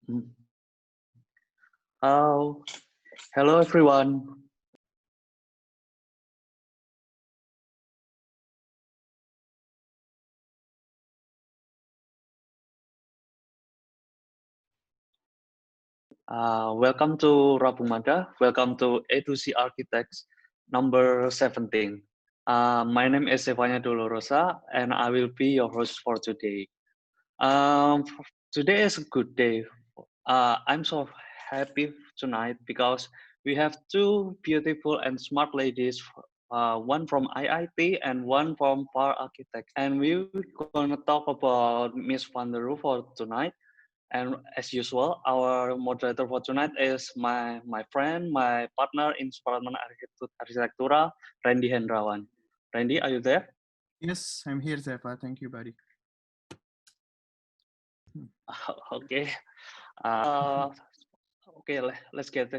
Mm. Oh, hello everyone. Welcome to Rabung Maddah. Welcome to A to C Architects number 17. My name is Evanindya Dolorosa, and I will be your host for today. Today is a good day. I'm so happy tonight because we have two beautiful and smart ladies, one from IIT and one from Par Architect. And we're gonna talk about Miss Van der Rohe for tonight. And as usual, our moderator for tonight is my friend, my partner in Department Arsitektura, Randy Hendrawan. Randy, are you there? Yes, I'm here, Zefa. Thank you, buddy. Okay. Uh, okay, let's get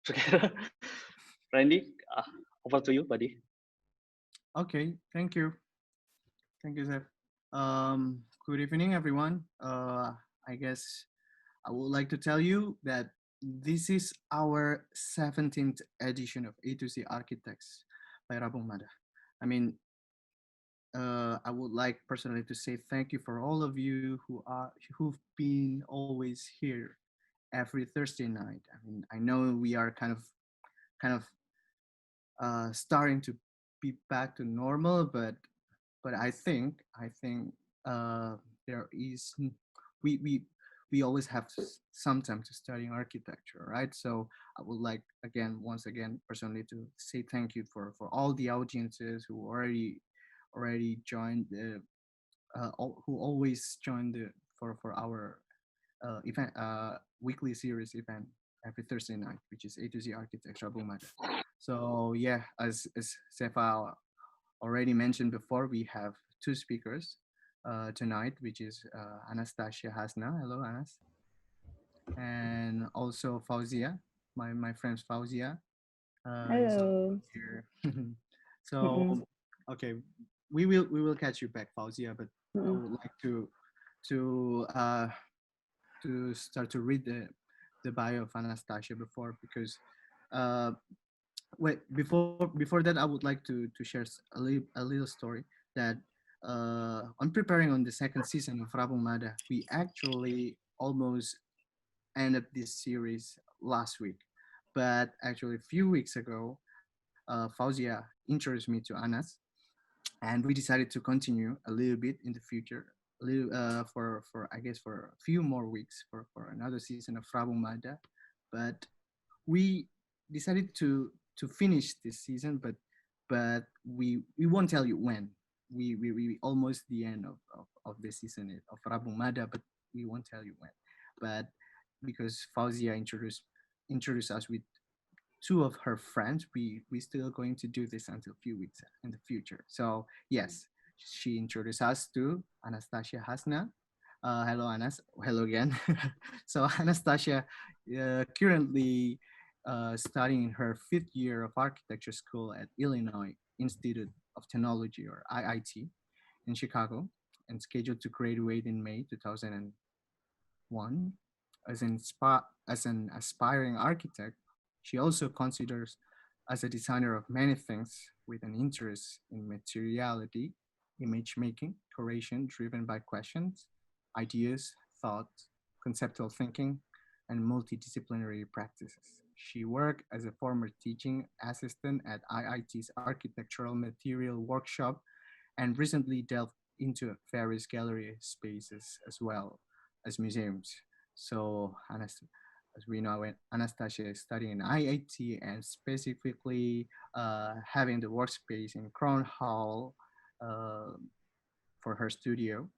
together. Randy, over to you, buddy. Okay, thank you. Thank you, Zef. Good evening, everyone. I guess I would like to tell you that this is our 17th edition of A to Z Architects by Rabung Maddah. I mean, I would like personally to say thank you for all of you who've been always here every Thursday night. I mean, I know we are kind of starting to be back to normal, but I think there is we we we always have some time to study architecture, right? So I would like again, once again, personally to say thank you for all the audiences who already joined the who always join the for our event weekly series event every Thursday night, which is A to Z Architecture Rabung Maddah. So yeah, as Sefa already mentioned before, we have two speakers tonight, which is Anastasia Hasna. Hello, Anas. And also Fauzia, my friend Fauzia is also Hello. here. Mm-mm. So okay, we will catch you back, Fauzia, but I Mm-mm. would like to uh, to start to read the bio of Anastasia before because uh, wait before that I would like to share a little story that on preparing on the second season of Rabung Maddah, we actually almost ended this series last week, but actually a few weeks ago, Fauzia introduced me to Anas, and we decided to continue a little bit in the future, a little for I guess for a few more weeks for another season of Rabung Maddah, but we decided to finish this season, but we won't tell you when. We almost the end of the season of Rabung Maddah, but we won't tell you when. But because Fauzia introduced us with two of her friends, we still going to do this until a few weeks in the future. So yes, she introduced us to Anastasia Hasna. Hello, Anas. Hello again. So Anastasia currently studying her fifth year of architecture school at Illinois Institute of Technology, or IIT, in Chicago, and scheduled to graduate in May 2001. As an aspiring architect, she also considers as a designer of many things with an interest in materiality, image making, curation driven by questions, ideas, thoughts, conceptual thinking, and multidisciplinary practices. She worked as a former teaching assistant at IIT's Architectural Material Workshop and recently delved into various gallery spaces as well as museums. So, as we know, Anastasia is studying in IIT and specifically having the workspace in Crown Hall uh, for her studio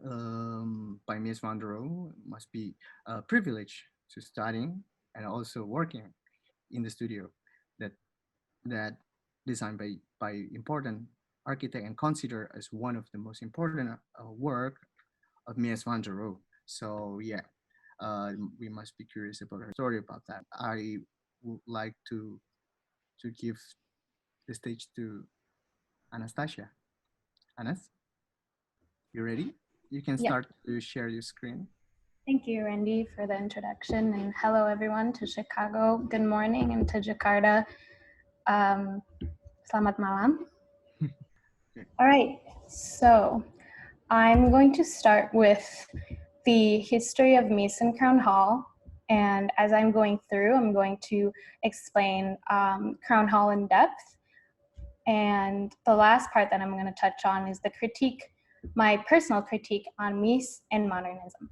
by Mies van der Rohe. Must be a privilege to studying and also working in the studio that that designed by important architect and considered as one of the most important work of Mies van der Rohe. So yeah, we must be curious about her story about that. I would like to give the stage to Anastasia. Anas, you ready? You can Yeah. start to share your screen. Thank you, Randy, for the introduction, and hello everyone to Chicago. Good morning, and to Jakarta. Selamat malam. All right, so I'm going to start with the history of Mies and Crown Hall, and as I'm going through, I'm going to explain Crown Hall in depth. And the last part that I'm going to touch on is the critique, my personal critique on Mies and modernism.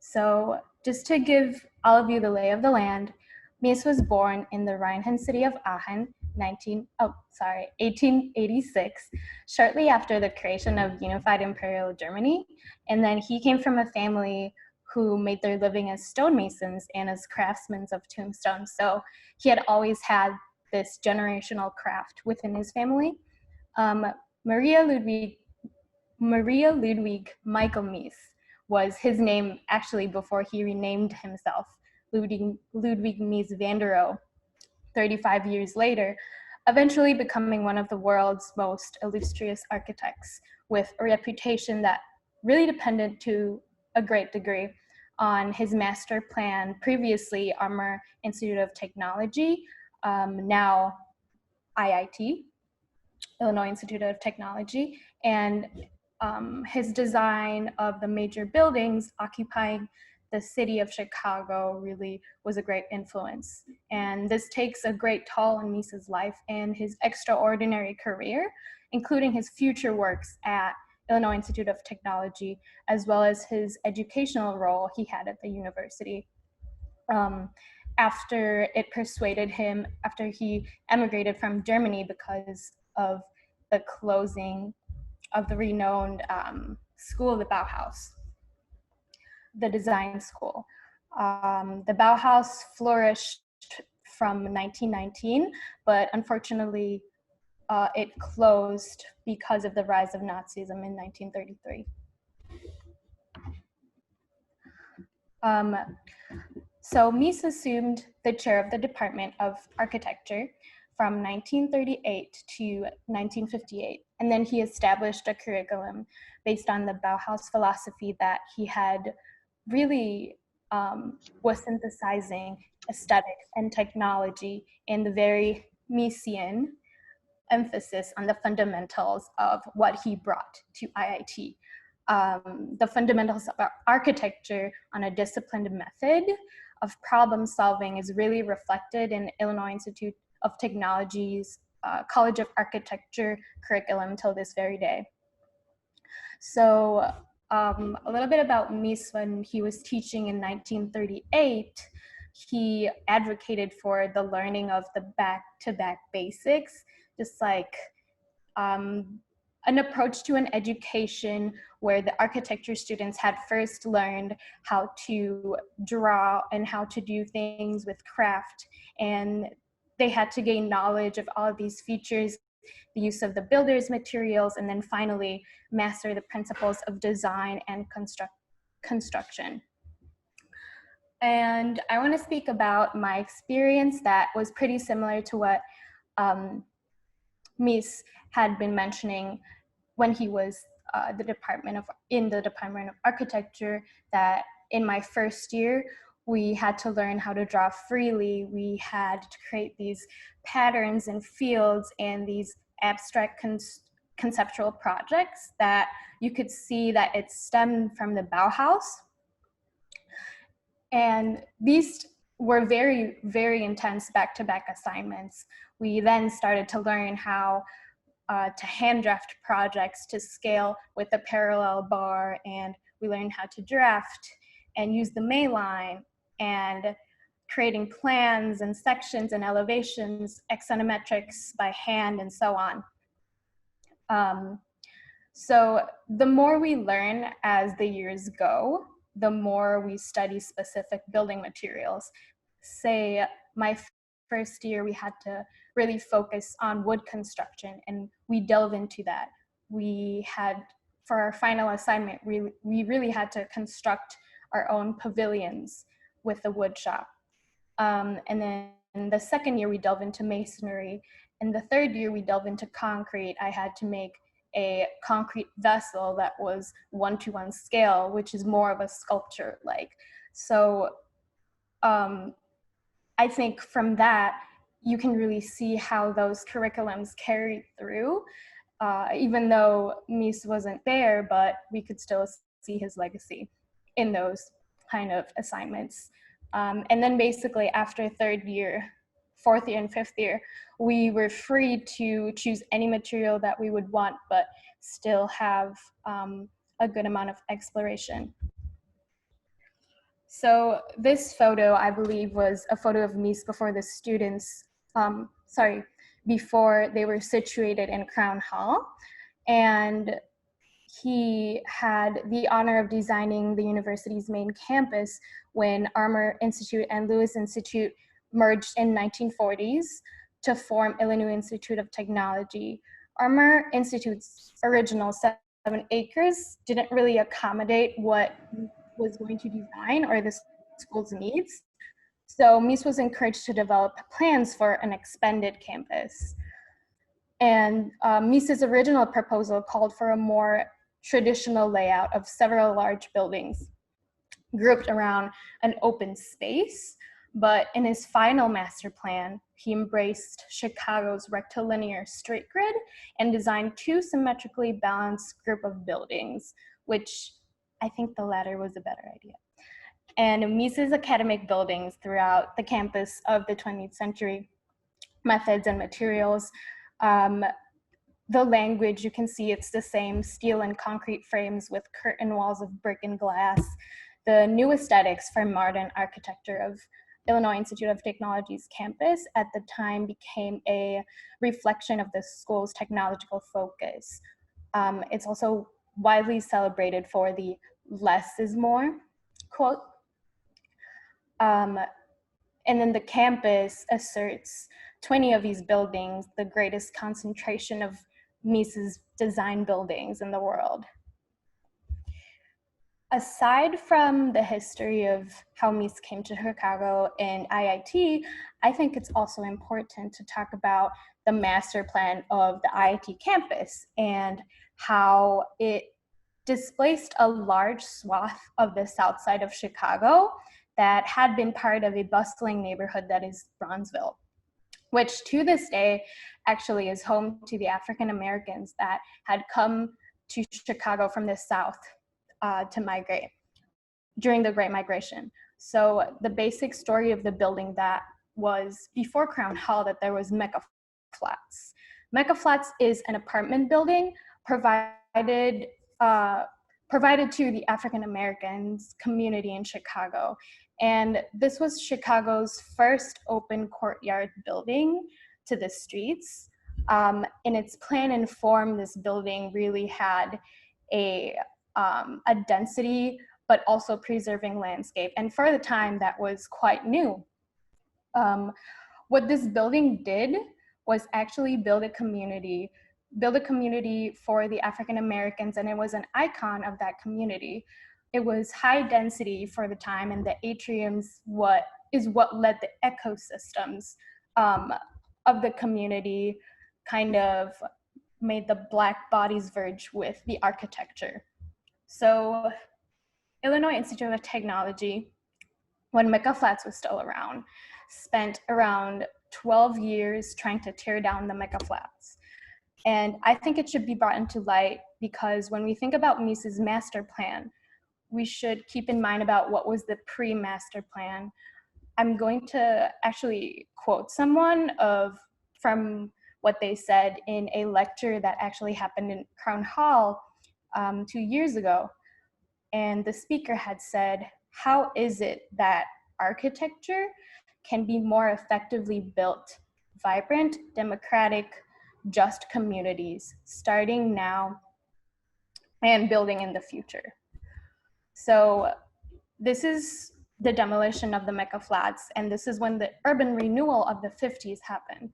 So just to give all of you the lay of the land, Mies was born in the Rhineland city of Aachen, 1886, shortly after the creation of unified Imperial Germany. And then he came from a family who made their living as stonemasons and as craftsmen of tombstones. So he had always had this generational craft within his family. Maria Ludwig Michael Mies was his name actually before he renamed himself Ludwig Mies van der Rohe 35 years later, eventually becoming one of the world's most illustrious architects with a reputation that really depended to a great degree on his master plan, previously Armour Institute of Technology, now IIT, Illinois Institute of Technology, and his design of the major buildings occupying the city of Chicago really was a great influence. And this takes a great toll on Mies's life and his extraordinary career, including his future works at Illinois Institute of Technology, as well as his educational role he had at the university. After he emigrated from Germany because of the closing of the renowned school, the Bauhaus, the design school. The Bauhaus flourished from 1919, but unfortunately it closed because of the rise of Nazism in 1933. So Mies assumed the chair of the Department of Architecture from 1938 to 1958, and then he established a curriculum based on the Bauhaus philosophy that he had really was synthesizing aesthetics and technology in the very Miesian emphasis on the fundamentals of what he brought to IIT. The fundamentals of our architecture on a disciplined method of problem solving is really reflected in Illinois Institute of Technology's College of Architecture curriculum till this very day. So a little bit about Mies. When he was teaching in 1938, he advocated for the learning of the back-to-back basics, just like an approach to an education where the architecture students had first learned how to draw and how to do things with craft, and they had to gain knowledge of all of these features, the use of the builder's materials, and then finally master the principles of design and construction. And I want to speak about my experience that was pretty similar to what Mies had been mentioning when he was in the Department of Architecture, that in my first year, we had to learn how to draw freely. We had to create these patterns and fields and these abstract conceptual projects that you could see that it stemmed from the Bauhaus. And these were very, very intense back-to-back assignments. We then started to learn how to hand draft projects to scale with a parallel bar, and we learned how to draft and use the Mayline and creating plans and sections and elevations, axonometrics by hand, and so on. So the more we learn as the years go, the more we study specific building materials. Say my first year, we had to really focus on wood construction, and we delve into that. We had, for our final assignment, we really had to construct our own pavilions with the wood shop. And then the second year, we delve into masonry. And the third year, we delve into concrete. I had to make a concrete vessel that was 1-to-1 scale, which is more of a sculpture like. So I think from that, you can really see how those curriculums carried through, even though Mies wasn't there, but we could still see his legacy in those kind of assignments. And then basically after third year, fourth year and fifth year, we were free to choose any material that we would want, but still have a good amount of exploration. So this photo, I believe, was a photo of Mies before the students, before they were situated in Crown Hall. And he had the honor of designing the university's main campus when Armour Institute and Lewis Institute merged in 1940s to form Illinois Institute of Technology. Armour Institute's original 7 acres didn't really accommodate what was going to design or the school's needs. So Mies was encouraged to develop plans for an expanded campus. And Mies's original proposal called for a more traditional layout of several large buildings grouped around an open space. But in his final master plan, he embraced Chicago's rectilinear straight grid and designed 2 symmetrically balanced group of buildings, which I think the latter was a better idea. And Mies's academic buildings throughout the campus of the 20th century, methods and materials, the language, you can see it's the same steel and concrete frames with curtain walls of brick and glass. The new aesthetics for modern architecture of Illinois Institute of Technology's campus at the time became a reflection of the school's technological focus. It's also widely celebrated for the less is more quote. And then the campus asserts 20 of these buildings, the greatest concentration of Mies's design buildings in the world. Aside from the history of how Mies came to Chicago and IIT, I think it's also important to talk about the master plan of the IIT campus and how it displaced a large swath of the south side of Chicago that had been part of a bustling neighborhood that is Bronzeville, which to this day actually is home to the African Americans that had come to Chicago from the South to migrate during the Great Migration. So the basic story of the building that was before Crown Hall, that there was Mecca Flats. Mecca Flats is an apartment building provided to the African Americans community in Chicago. And this was Chicago's first open courtyard building to the streets. In its plan and form, this building really had a density, but also preserving landscape. And for the time, that was quite new. What this building did was actually build a community for the African Americans, and it was an icon of that community. It was high density for the time, and the atriums what led the ecosystems of the community, kind of made the black bodies verge with the architecture. So Illinois Institute of Technology, when Mecca Flats was still around, spent around 12 years trying to tear down the Mecca Flats. And I think it should be brought into light because when we think about Mies's master plan, we should keep in mind about what was the pre-master plan. I'm going to actually quote someone from what they said in a lecture that actually happened in Crown Hall 2 years ago. And the speaker had said, "How is it that architecture can be more effectively built, vibrant, democratic, just communities, starting now and building in the future?" So this is the demolition of the Mecca Flats, and this is when the urban renewal of the 50s happened.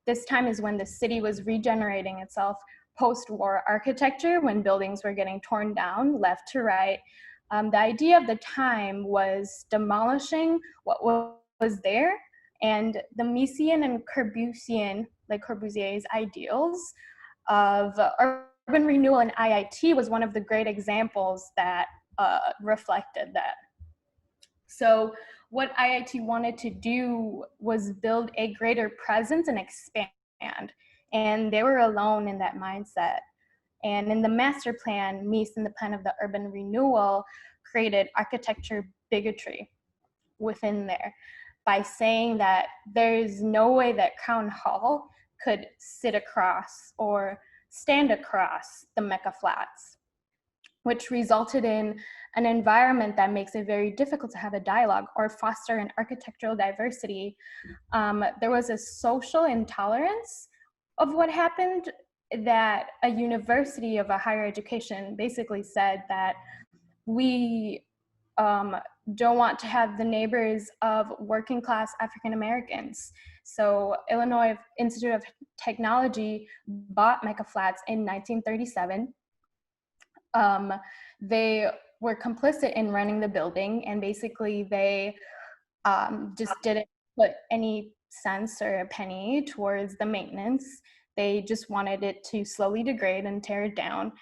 This time is when the city was regenerating itself post-war architecture, when buildings were getting torn down left to right. The idea of the time was demolishing what was there, and the Miesian and Corbusier's ideals of urban renewal in IIT was one of the great examples that reflected that. So what IIT wanted to do was build a greater presence and expand, and they were alone in that mindset. And in the master plan, Mies, in the plan of the urban renewal, created architecture bigotry within there by saying that there's no way that Crown Hall could sit across or stand across the Mecca Flats, which resulted in an environment that makes it very difficult to have a dialogue or foster an architectural diversity. There was a social intolerance of what happened, that a university of a higher education basically said that we don't want to have the neighbors of working class African Americans. So Illinois Institute of Technology bought Mecca Flats in 1937. They were complicit in running the building, and basically they just didn't put any cents or a penny towards the maintenance. They just wanted it to slowly degrade and tear it down.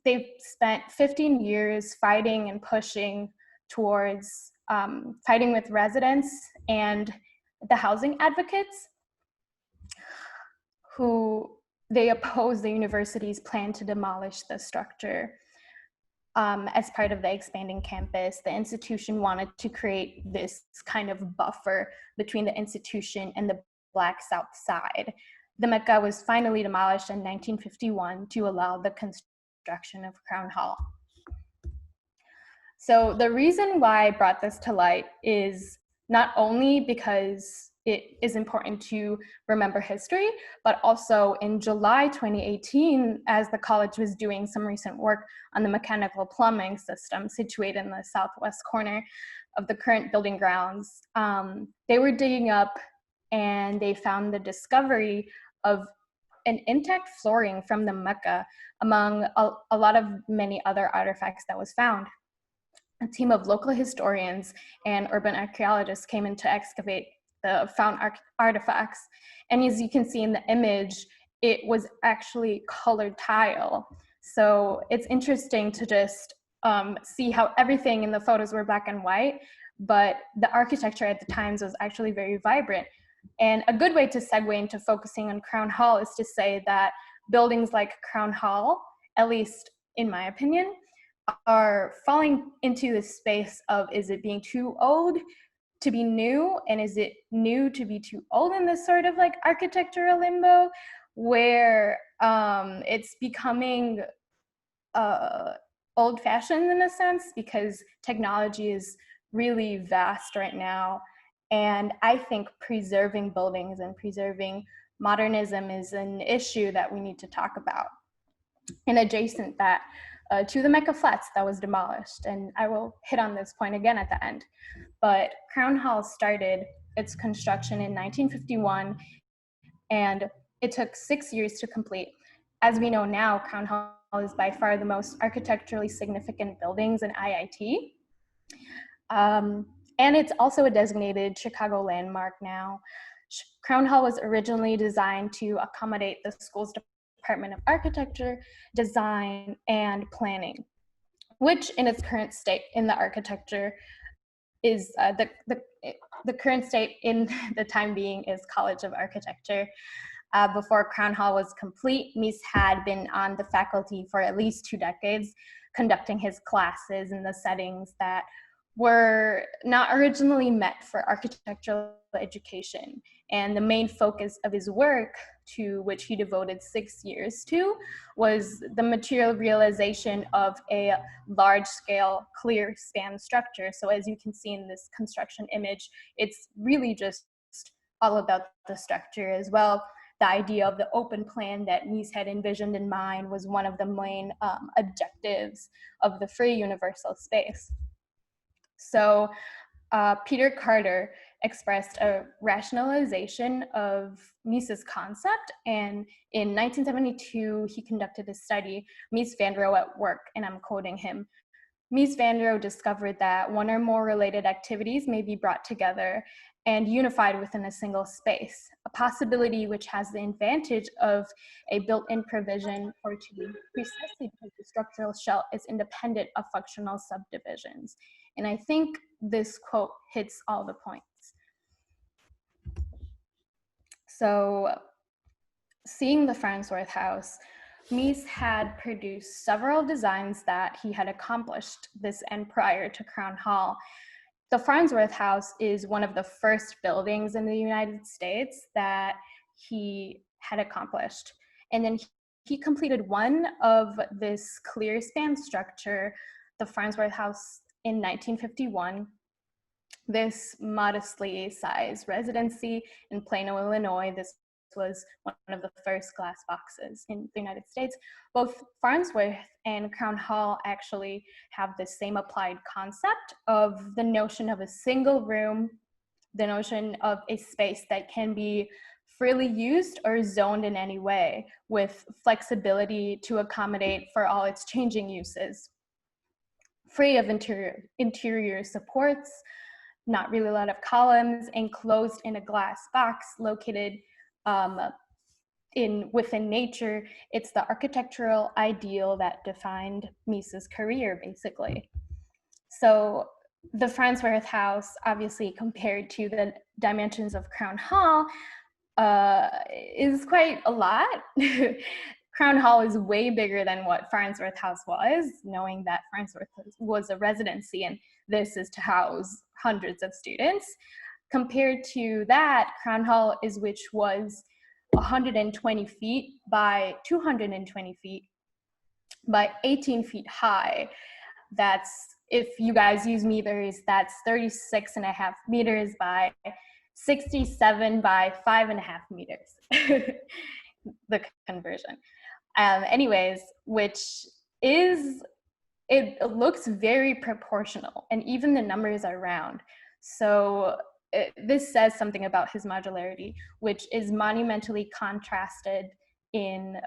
They've spent 15 years fighting and pushing towards fighting with residents and the housing advocates, who they oppose the university's plan to demolish the structure. As part of the expanding campus, the institution wanted to create this kind of buffer between the institution and the Black South Side. The Mecca was finally demolished in 1951 to allow the construction of Crown Hall. So the reason why I brought this to light is not only because it is important to remember history, but also in July 2018, as the college was doing some recent work on the mechanical plumbing system situated in the southwest corner of the current building grounds, they were digging up and they found the discovery of an intact flooring from the Mecca among a lot of many other artifacts that was found. A team of local historians and urban archaeologists came in to excavate the found artifacts. And as you can see in the image, it was actually colored tile. So it's interesting to just see how everything in the photos were black and white, but the architecture at the times was actually very vibrant. And a good way to segue into focusing on Crown Hall is to say that buildings like Crown Hall, at least in my opinion, are falling into the space of, is it being too old to be new, and is it new to be too old, in this sort of like architectural limbo where it's becoming old-fashioned in a sense, because technology is really vast right now. And I think preserving buildings and preserving modernism is an issue that we need to talk about. And adjacent that to the Mecca Flats that was demolished, and I will hit on this point again at the end. But Crown Hall started its construction in 1951, and it took 6 years to complete. As we know now, Crown Hall is by far the most architecturally significant buildings in IIT. And it's also a designated Chicago landmark now. Crown Hall was originally designed to accommodate the school's Department of Architecture, Design, and Planning, which in its current state in the architecture is the current state in the time being is College of Architecture. Before Crown Hall was complete, Mies had been on the faculty for at least 2 decades, conducting his classes in the settings that were not originally meant for architectural education. And the main focus of his work, to which he devoted 6 years to, was the material realization of a large-scale clear span structure. So as you can see in this construction image, it's really just all about the structure as well. The idea of the open plan that Mies had envisioned in mind was one of the main objectives of the free universal space. So Peter Carter expressed a rationalization of Mies's concept, and in 1972 he conducted a study, Mies van der Rohe at work, and I'm quoting him. Mies van der Rohe discovered that one or more related activities may be brought together and unified within a single space, a possibility which has the advantage of a built-in provision for tuning, precisely because the structural shell is independent of functional subdivisions. And I think this quote hits all the points. So, seeing the Farnsworth House, Mies had produced several designs that he had accomplished this end prior to Crown Hall. The Farnsworth House is one of the first buildings in the United States that he had accomplished. And then he completed one of this clear span structure, the Farnsworth House, in 1951. This modestly sized residency in Plano, Illinois. This was one of the first glass boxes in the United States. Both Farnsworth and Crown Hall actually have the same applied concept of the notion of a single room, the notion of a space that can be freely used or zoned in any way, with flexibility to accommodate for all its changing uses. Free of interior supports, not really a lot of columns, enclosed in a glass box located within nature. It's the architectural ideal that defined Mies's career, basically. So the Farnsworth House, obviously compared to the dimensions of Crown Hall, is quite a lot. Crown Hall is way bigger than what Farnsworth House was, knowing that Farnsworth was a residency and this is to house hundreds of students. Compared to that, Crown Hall which was 120 feet by 220 feet by 18 feet high. That's, if you guys use meters, that's 36.5 meters by 67 by 5.5 meters, the conversion. Anyways, which is, it looks very proportional, and even the numbers are round. So this says something about his modularity, which is monumentally contrasted in,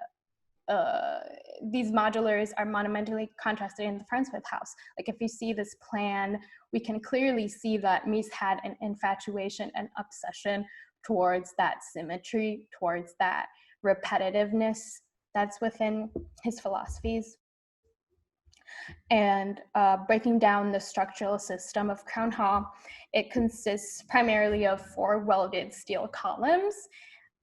these modulars are monumentally contrasted in the Farnsworth House. Like if you see this plan, we can clearly see that Mies had an infatuation and obsession towards that symmetry, towards that repetitiveness that's within his philosophies. And breaking down the structural system of Crown Hall, it consists primarily of 4 welded steel columns.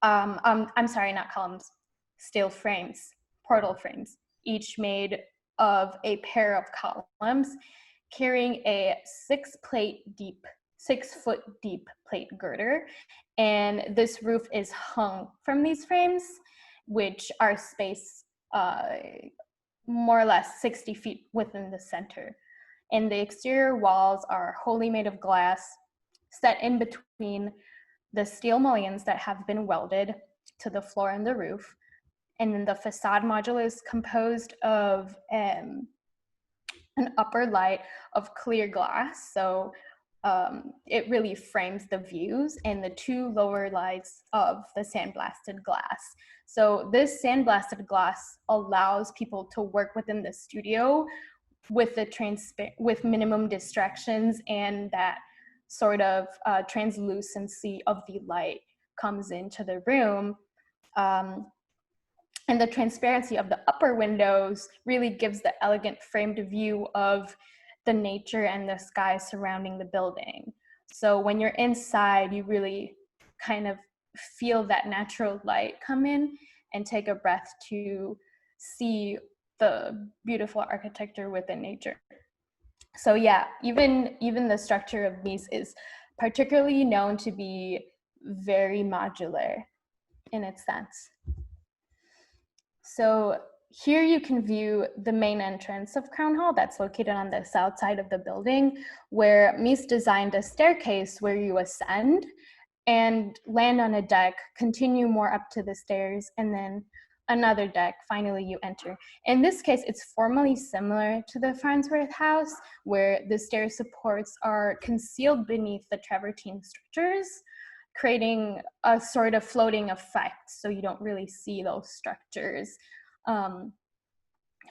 I'm sorry, not columns, steel frames, portal frames, each made of a pair of columns carrying a 6-foot deep plate girder. And this roof is hung from these frames, which are spaced more or less 60 feet within the center. And the exterior walls are wholly made of glass, set in between the steel mullions that have been welded to the floor and the roof. And then the facade module is composed of an upper light of clear glass. So it really frames the views, and the 2 lower lights of the sandblasted glass. So this sandblasted glass allows people to work within the studio with with minimum distractions, and that sort of translucency of the light comes into the room. And the transparency of the upper windows really gives the elegant framed view of the nature and the sky surrounding the building. So when you're inside, you really kind of feel that natural light come in and take a breath to see the beautiful architecture within nature. So yeah, even the structure of Mies is particularly known to be very modular in its sense. So here you can view the main entrance of Crown Hall that's located on the south side of the building, where Mies designed a staircase where you ascend and land on a deck, continue more up to the stairs, and then another deck, finally you enter. In this case, it's formally similar to the Farnsworth House, where the stair supports are concealed beneath the travertine structures, creating a sort of floating effect, so you don't really see those structures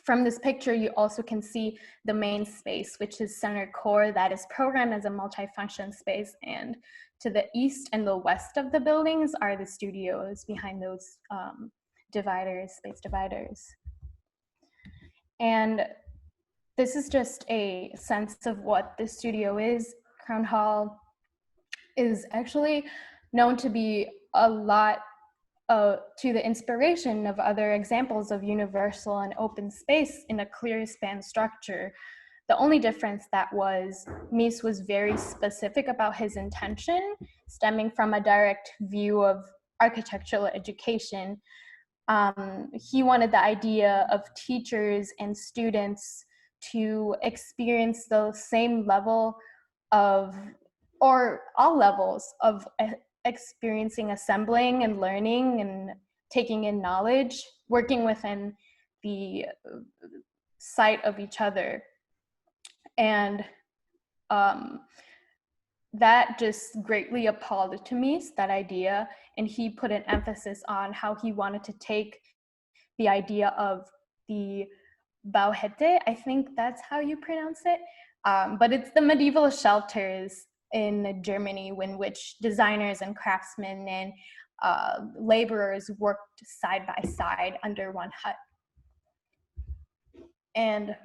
From this picture, you also can see the main space, which is center core, that is programmed as a multifunction space. And to the east and the west of the buildings are the studios behind those dividers, space dividers. And this is just a sense of what the studio is. Crown Hall is actually known to be a lot to the inspiration of other examples of universal and open space in a clear span structure. The only difference that was Mies was very specific about his intention, stemming from a direct view of architectural education. He wanted the idea of teachers and students to experience the same level of, or all levels of experiencing assembling and learning and taking in knowledge, working within the sight of each other. And that just greatly appalled to me, that idea, and he put an emphasis on how he wanted to take the idea of the Bauhette, I think that's how you pronounce it, but it's the medieval shelters in Germany in which designers and craftsmen and laborers worked side by side under one hut. And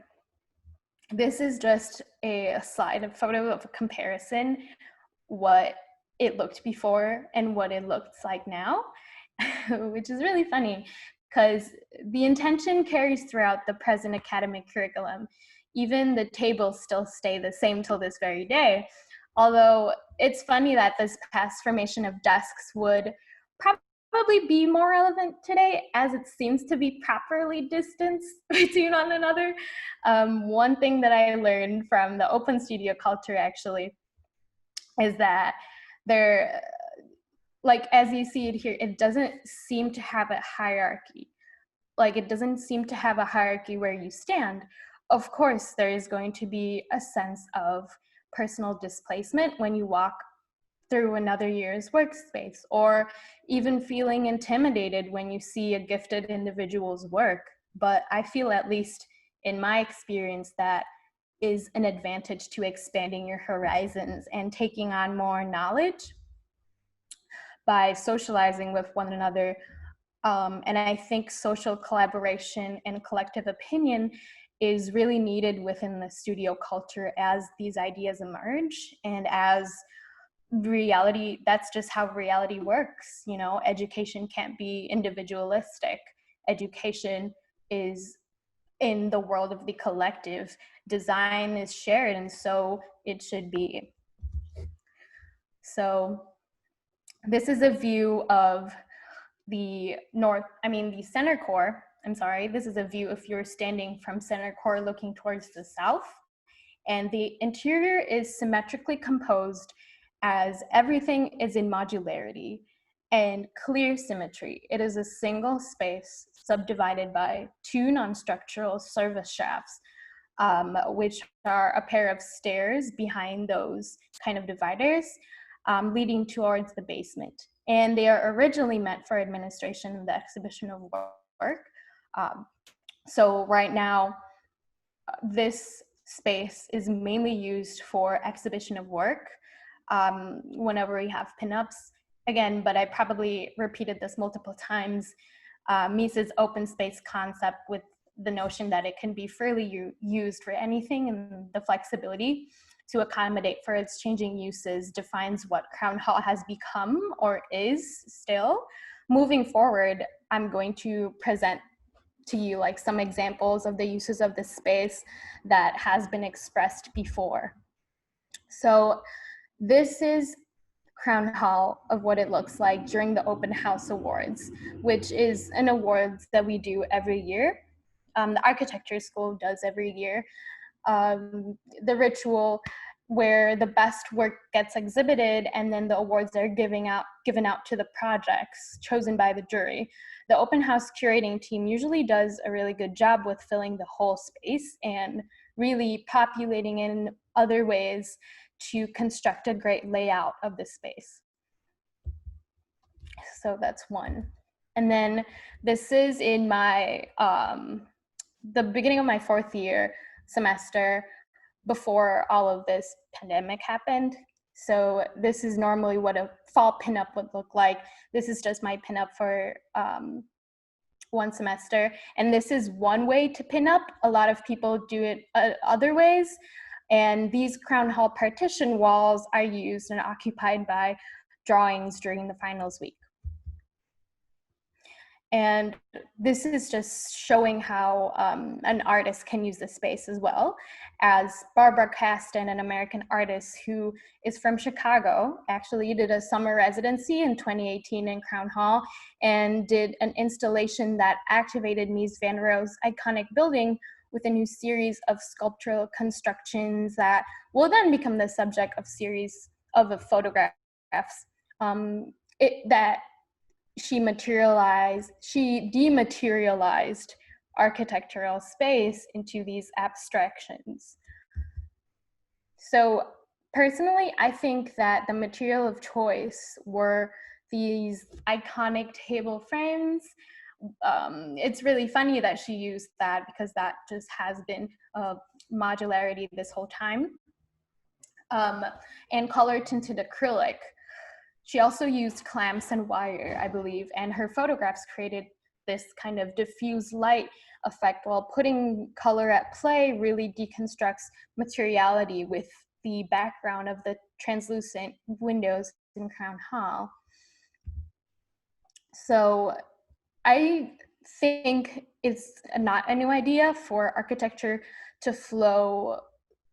this is just a slide, a photo of a comparison, what it looked before and what it looks like now, which is really funny because the intention carries throughout the present academic curriculum. Even the tables still stay the same till this very day. Although it's funny that this past formation of desks would probably be more relevant today, as it seems to be properly distanced between one another. One thing that I learned from the open studio culture actually is that there, like as you see it here, it doesn't seem to have a hierarchy. Like it doesn't seem to have a hierarchy where you stand. Of course, there is going to be a sense of personal displacement when you walk through another year's workspace, or even feeling intimidated when you see a gifted individual's work. But I feel, at least in my experience, that is an advantage to expanding your horizons and taking on more knowledge by socializing with one another. And I think social collaboration and collective opinion is really needed within the studio culture as these ideas emerge, and as reality, that's just how reality works. You know, education can't be individualistic. Education is in the world of the collective. Design is shared, and so it should be. So this is a view of the the center core. I'm sorry, this is a view if you're standing from center core looking towards the south. And the interior is symmetrically composed, as everything is in modularity and clear symmetry. It is a single space subdivided by two non-structural service shafts, which are a pair of stairs behind those kind of dividers, leading towards the basement. And they are originally meant for administration of the exhibition of work. So right now, this space is mainly used for exhibition of work. Whenever we have pinups, again, but I probably repeated this multiple times, Mies's open space concept, with the notion that it can be freely used for anything, and the flexibility to accommodate for its changing uses, defines what Crown Hall has become or is still. Moving forward, I'm going to present to you like some examples of the uses of this space that has been expressed before. So this is Crown Hall of what it looks like during the Open House Awards, which is an awards that we do every year. The architecture school does every year. The ritual where the best work gets exhibited, and then the awards are given out to the projects chosen by the jury. The open house curating team usually does a really good job with filling the whole space and really populating in other ways to construct a great layout of the space. So that's one. And then this is in my the beginning of my 4th year semester before all of this pandemic happened. So this is normally what a fall pinup would look like. This is just my pinup for one semester. And this is one way to pin up. A lot of people do it other ways. And these Crown Hall partition walls are used and occupied by drawings during the finals week. And this is just showing how an artist can use the space as well. As Barbara Caston, an American artist who is from Chicago, actually did a summer residency in 2018 in Crown Hall and did an installation that activated Mies van der Rohe's iconic building with a new series of sculptural constructions that will then become the subject of series of photographs that she dematerialized architectural space into these abstractions. So personally, I think that the material of choice were these iconic table frames. It's really funny that she used that because that just has been modularity this whole time. And color tinted acrylic. She also used clamps and wire, I believe, and her photographs created this kind of diffuse light effect while putting color at play really deconstructs materiality with the background of the translucent windows in Crown Hall. So I think it's not a new idea for architecture to flow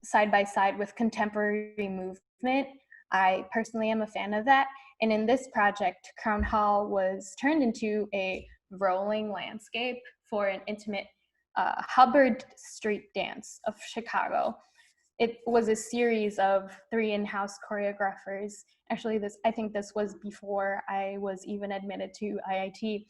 side by side with contemporary movement. I personally am a fan of that. And in this project, Crown Hall was turned into a rolling landscape for an intimate Hubbard Street dance of Chicago. It was a series of 3 in-house choreographers. Actually, I think this was before I was even admitted to IIT.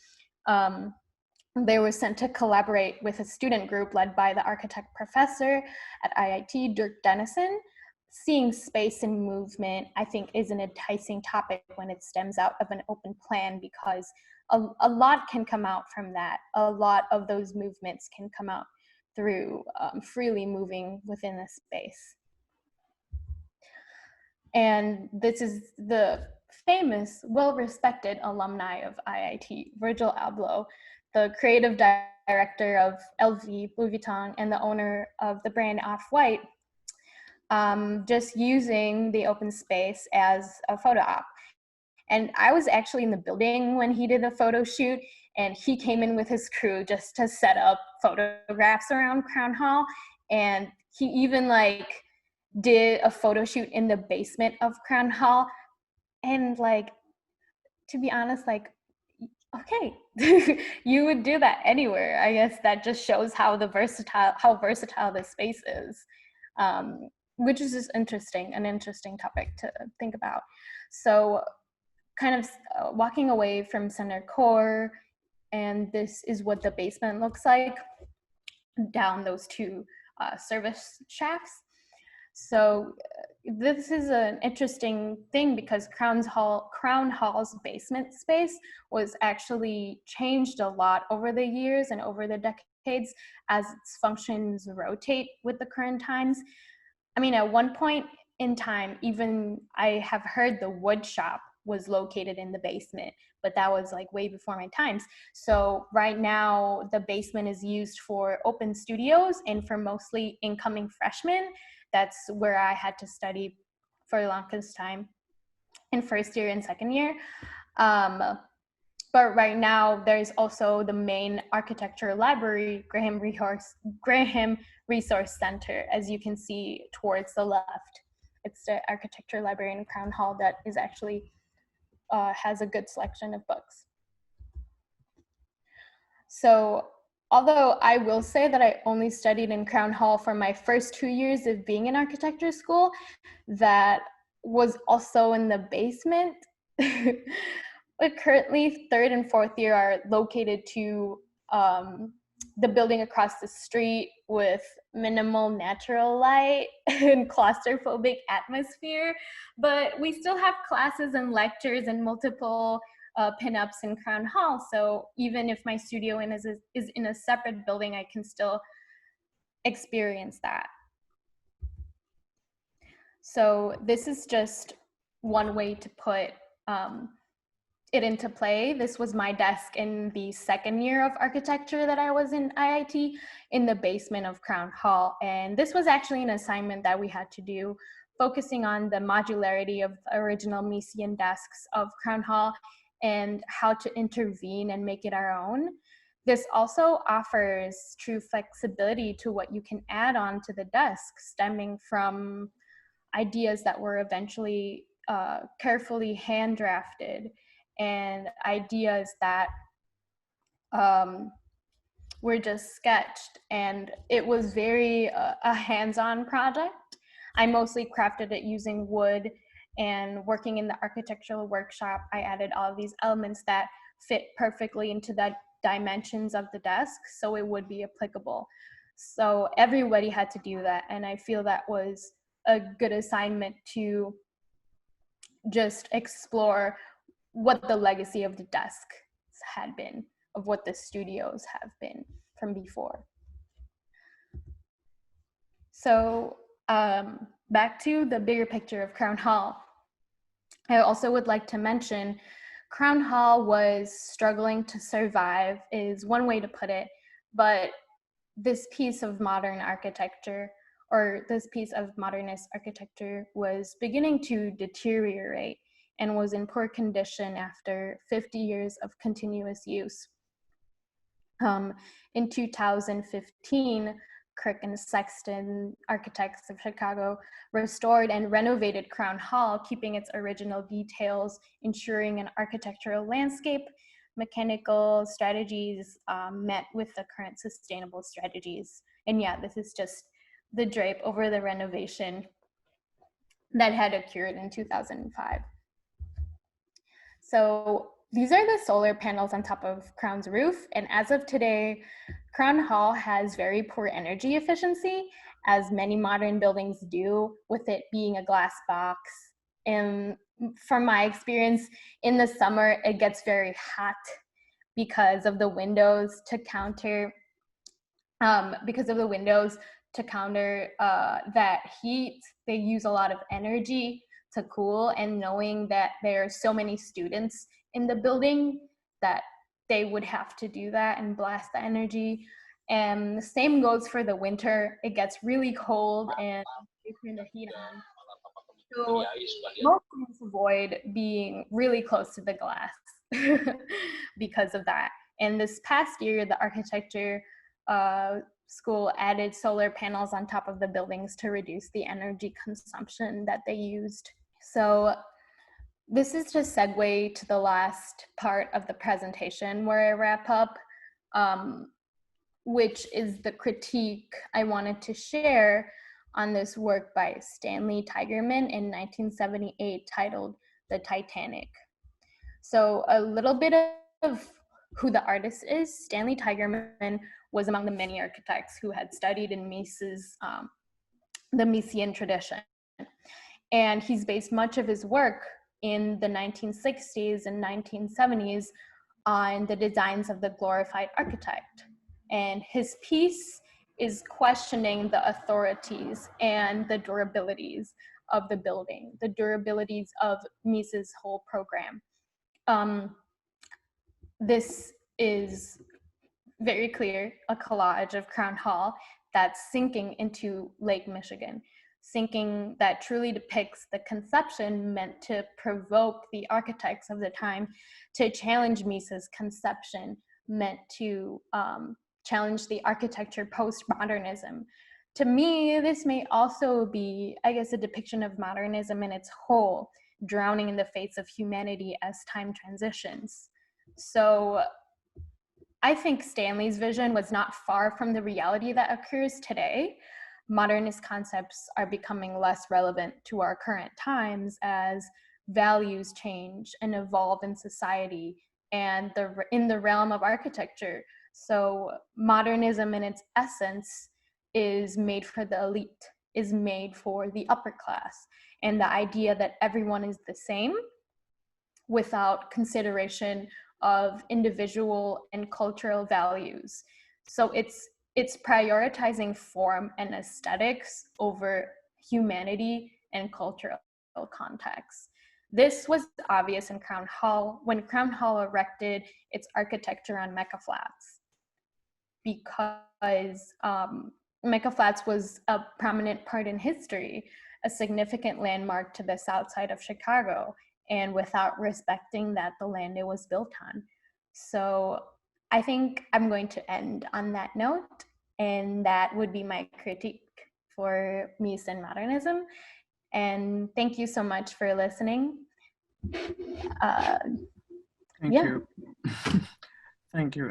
They were sent to collaborate with a student group led by the architect professor at IIT, Dirk Dennison. Seeing space and movement, I think, is an enticing topic when it stems out of an open plan because a lot can come out from that. A lot of those movements can come out through freely moving within a space. And this is the famous, well-respected alumni of IIT, Virgil Abloh, the creative director of LV, Louis Vuitton, and the owner of the brand Off-White, just using the open space as a photo op. And I was actually in the building when he did a photo shoot, and he came in with his crew just to set up photographs around Crown Hall. And he even did a photo shoot in the basement of Crown Hall. And to be honest, okay, you would do that anywhere. I guess that just shows how versatile this space is. Which is just an interesting topic to think about. So kind of walking away from center core, and this is what the basement looks like down those 2 service shafts. So this is an interesting thing because Crown Hall's basement space was actually changed a lot over the years and over the decades as its functions rotate with the current times. I mean, at one point in time, even I have heard the wood shop was located in the basement, but that was way before my times. So right now, the basement is used for open studios and for mostly incoming freshmen. That's where I had to study for the longest time in first year and second year. But right now, there's also the main architecture library, Graham Resource Center, as you can see towards the left. It's the architecture library in Crown Hall that is actually has a good selection of books. So although I will say that I only studied in Crown Hall for my first 2 years of being in architecture school, that was also in the basement. But currently, 3rd and 4th year are located to the building across the street with minimal natural light and claustrophobic atmosphere. But we still have classes and lectures and multiple pinups in Crown Hall. So even if my studio is in a separate building, I can still experience that. So this is just one way to put it into play. This was my desk in the second year of architecture that I was in IIT, in the basement of Crown Hall. And this was actually an assignment that we had to do, focusing on the modularity of the original Miesian desks of Crown Hall and how to intervene and make it our own. This also offers true flexibility to what you can add on to the desk, stemming from ideas that were eventually carefully hand drafted, and ideas that were just sketched. And it was very a hands-on project. I mostly crafted it using wood, and working in the architectural workshop, I added all of these elements that fit perfectly into the dimensions of the desk, so it would be applicable. So everybody had to do that, and I feel that was a good assignment to just explore what the legacy of the desk had been, of what the studios have been from before. So back to the bigger picture of Crown Hall. I also would like to mention Crown Hall was struggling to survive, is one way to put it, but this piece of modern architecture, or this piece of modernist architecture, was beginning to deteriorate and was in poor condition after 50 years of continuous use. In 2015, Crick and Sexton, architects of Chicago, restored and renovated Crown Hall, keeping its original details, ensuring an architectural landscape, mechanical strategies met with the current sustainable strategies. And yeah, this is just the drape over the renovation that had occurred in 2005. So these are the solar panels on top of Crown's roof. And as of today, Crown Hall has very poor energy efficiency, as many modern buildings do, with it being a glass box. And from my experience, in the summer, it gets very hot because of the windows to counter that heat. They use a lot of energy to cool, and knowing that there are so many students in the building, that they would have to do that and blast the energy. And the same goes for the winter. It gets really cold and they turn the heat on. So most students avoid being really close to the glass because of that. And this past year, the architecture school added solar panels on top of the buildings to reduce the energy consumption that they used. So this is to segue to the last part of the presentation where I wrap up, which is the critique I wanted to share on this work by Stanley Tigerman in 1978 titled The Titanic. So a little bit of who the artist is. Stanley Tigerman was among the many architects who had studied in Mies's, the Miesian tradition. And he's based much of his work in the 1960s and 1970s on the designs of the glorified architect. And his piece is questioning the authorities and the durabilities of the building, the durabilities of Mies's whole program. This is very clear, a collage of Crown Hall that's sinking into Lake Michigan, sinking that truly depicts the conception meant to provoke the architects of the time to challenge Mies's conception, meant to challenge the architecture post-modernism. To me, this may also be, I guess, a depiction of modernism in its whole, drowning in the face of humanity as time transitions. So I think Stanley's vision was not far from the reality that occurs today. Modernist concepts are becoming less relevant to our current times as values change and evolve in society and in the realm of architecture. So modernism in its essence is made for the elite, is made for the upper class, and the idea that everyone is the same without consideration of individual and cultural values. So it's it's prioritizing form and aesthetics over humanity and cultural context. This was obvious in Crown Hall when Crown Hall erected its architecture on Mecca Flats, because Mecca Flats was a prominent part in history, a significant landmark to the south side of Chicago, and without respecting that the land it was built on. So I think I'm going to end on that note, and that would be my critique for Mies and modernism. And thank you so much for listening. Thank Yeah. you. Thank you.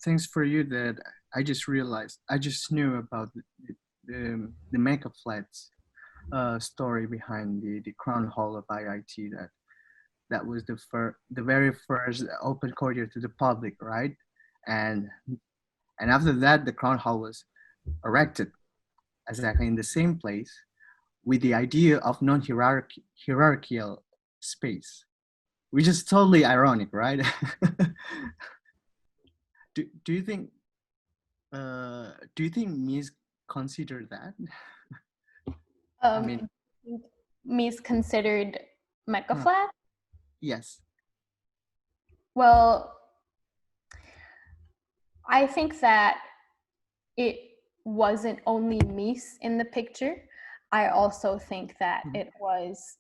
Things for you that I just realized. I just knew about the Mecca Flats story behind the Crown Hall of IIT. That was the very first open courtyard to the public, right? And after that, the Crown Hall was erected exactly in the same place with the idea of non-hierarchical space, which is totally ironic, right? do you think Mies consider that? I mean, Mies considered Mecca huh, Flat? yes. Well, I think that it wasn't only Mies in the picture. I also think that it was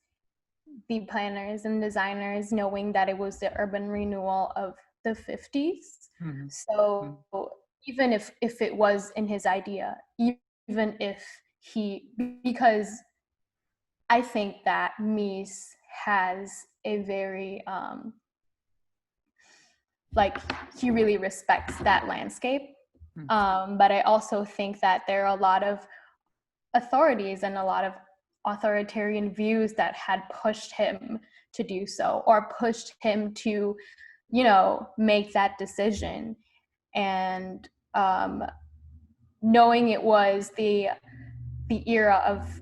the planners and designers knowing that it was the urban renewal of the 50s. Mm-hmm. So even if it was in his idea, even if because I think that Mies has a very like, he really respects that landscape. But I also think that there are a lot of authorities and a lot of authoritarian views that had pushed him to do so, or pushed him to, you know, make that decision. And knowing it was the era of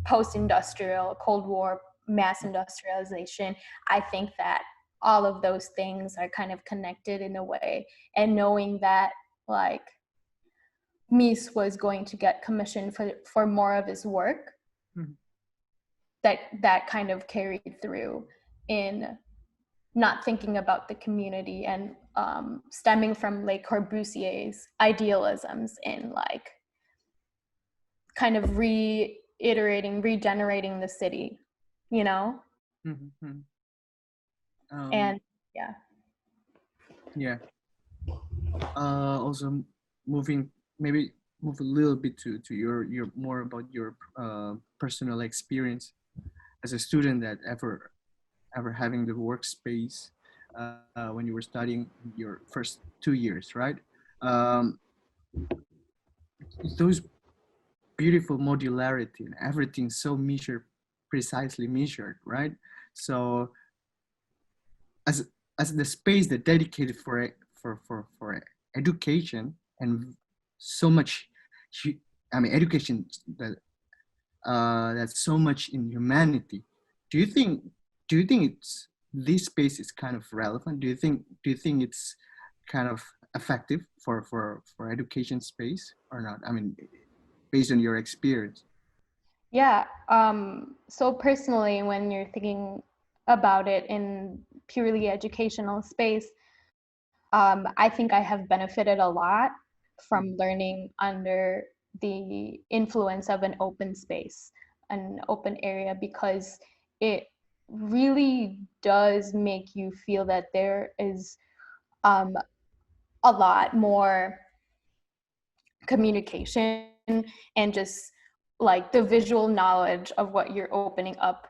post-industrial, Cold War, mass industrialization, I think that all of those things are kind of connected in a way. And knowing that, like, Mies was going to get commissioned for more of his work, that kind of carried through in not thinking about the community, and stemming from Le Corbusier's idealisms in, like, kind of regenerating the city, you know? And yeah. Yeah. Also move a little bit to your more about your personal experience as a student, that ever having the workspace when you were studying your first 2 years, right? Um, those beautiful modularity and everything so precisely measured, right? So as the space that dedicated for education, and so much, I mean, education that's so much in humanity. Do you think it's this space is kind of relevant? Do you think it's kind of effective for education space or not? I mean, based on your experience. Yeah. So personally, when you're thinking about it in purely educational space, I think I have benefited a lot from learning under the influence of an open space, an open area, because it really does make you feel that there is a lot more communication, and just like the visual knowledge of what you're opening up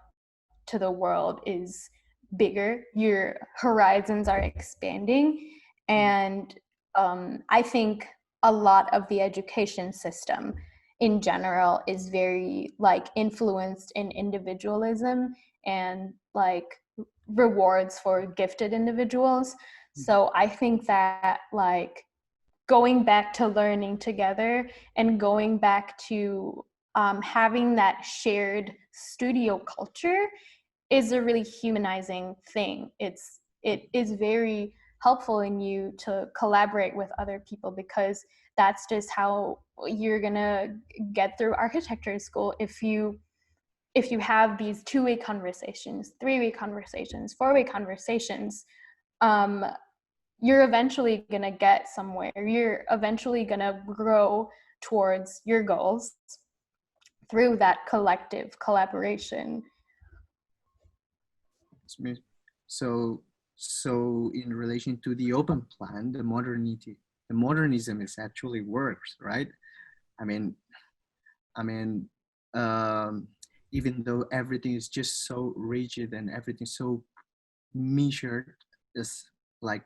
to the world is bigger. Your horizons are expanding. And I think a lot of the education system in general is very, like, influenced in individualism and, like, rewards for gifted individuals. So I think that, like, going back to learning together and going back to having that shared studio culture is a really humanizing thing. It is very helpful in you to collaborate with other people, because that's just how you're gonna get through architecture school. If you have these 2-way conversations, 3-way conversations, 4-way conversations, you're eventually gonna get somewhere. You're eventually gonna grow towards your goals through that collective collaboration. So, in relation to the open plan, the modernism is actually works, right? I mean, even though everything is just so rigid and everything so measured, is like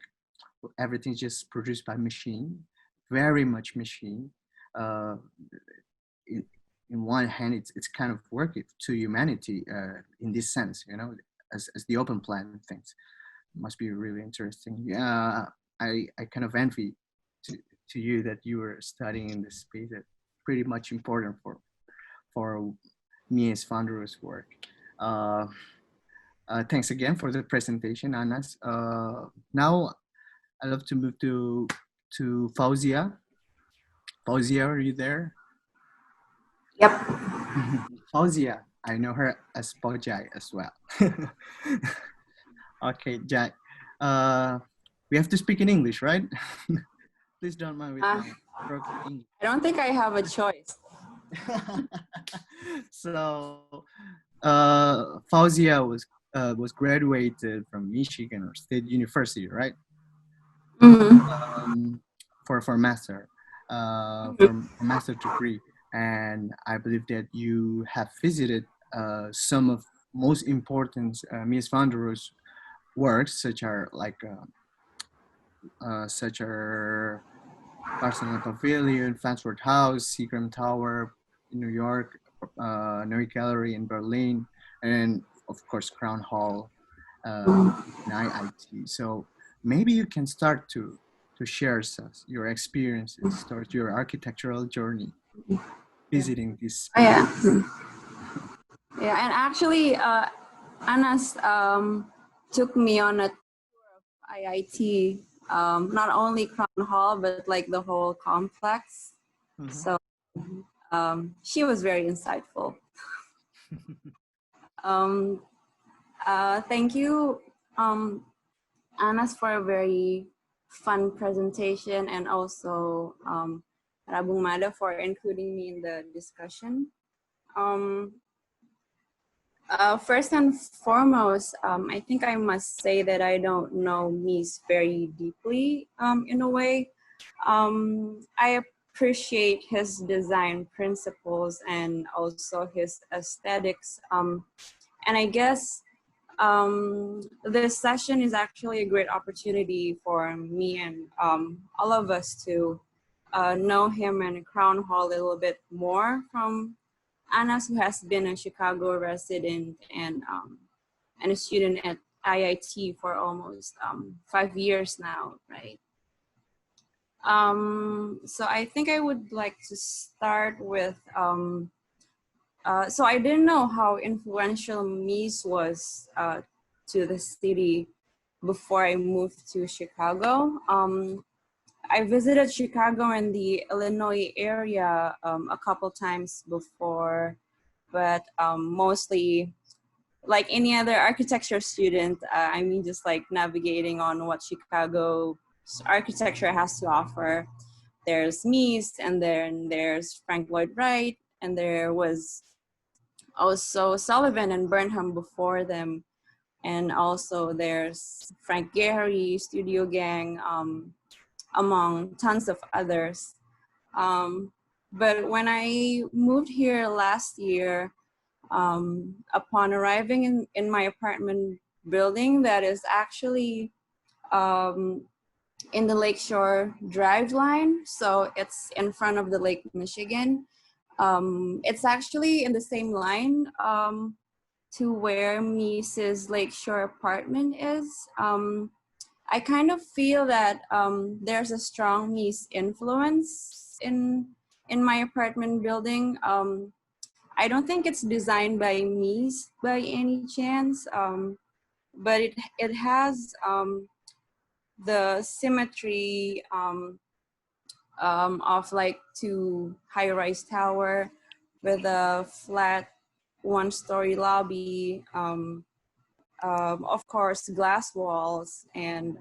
everything just produced by machine, very much machine. In one hand, it's kind of work to humanity in this sense, you know, as the open plan things. Must be really interesting. Yeah, I kind of envy to you that you were studying in this space that pretty much important for Mies Vandero's work. Thanks again for the presentation, Anas. Now I'd love to move to Fauzia. Fauzia, are you there? Yep. Fauzia, I know her as Pojai as well. Okay, Jai. We have to speak in English, right? Please don't mind with my broken English. I don't think I have a choice. So, Fauzia was graduated from Michigan State University, right? Mm-hmm. For master, for master degree, and I believe that you have visited some of most important Mies van der Rohe's works, such are Barcelona Pavilion, Farnsworth House, Seagram Tower in New York, Neue Gallery in Berlin, and of course Crown Hall in IIT. So maybe you can start to share your experiences towards your architectural journey visiting this space. Yeah. Yeah, and actually, Anas took me on a tour of IIT, not only Crown Hall, but like the whole complex. Mm-hmm. So she was very insightful. Thank you, Anas, for a very fun presentation, and also Rabung Maddah for including me in the discussion. First and foremost, I think I must say that I don't know Mies very deeply in a way. I appreciate his design principles and also his aesthetics. And I guess this session is actually a great opportunity for me and all of us to know him and Crown Hall a little bit more from Anas, who has been a Chicago resident and a student at IIT for almost 5 years now, right? So I think I would like to start with, so I didn't know how influential Mies was to the city before I moved to Chicago. I visited Chicago and the Illinois area a couple times before, but mostly like any other architecture student, I mean, just like navigating on what Chicago architecture has to offer. There's Mies, and then there's Frank Lloyd Wright, and there was also Sullivan and Burnham before them. And also there's Frank Gehry, Studio Gang, among tons of others. But when I moved here last year, upon arriving in my apartment building that is actually in the Lakeshore Drive line, so it's in front of the Lake Michigan. It's actually in the same line to where Mies's Lakeshore apartment is. I kind of feel that there's a strong Mies influence in my apartment building. I don't think it's designed by Mies by any chance, but it has the symmetry of like two high-rise tower with a flat one-story lobby, of course glass walls, and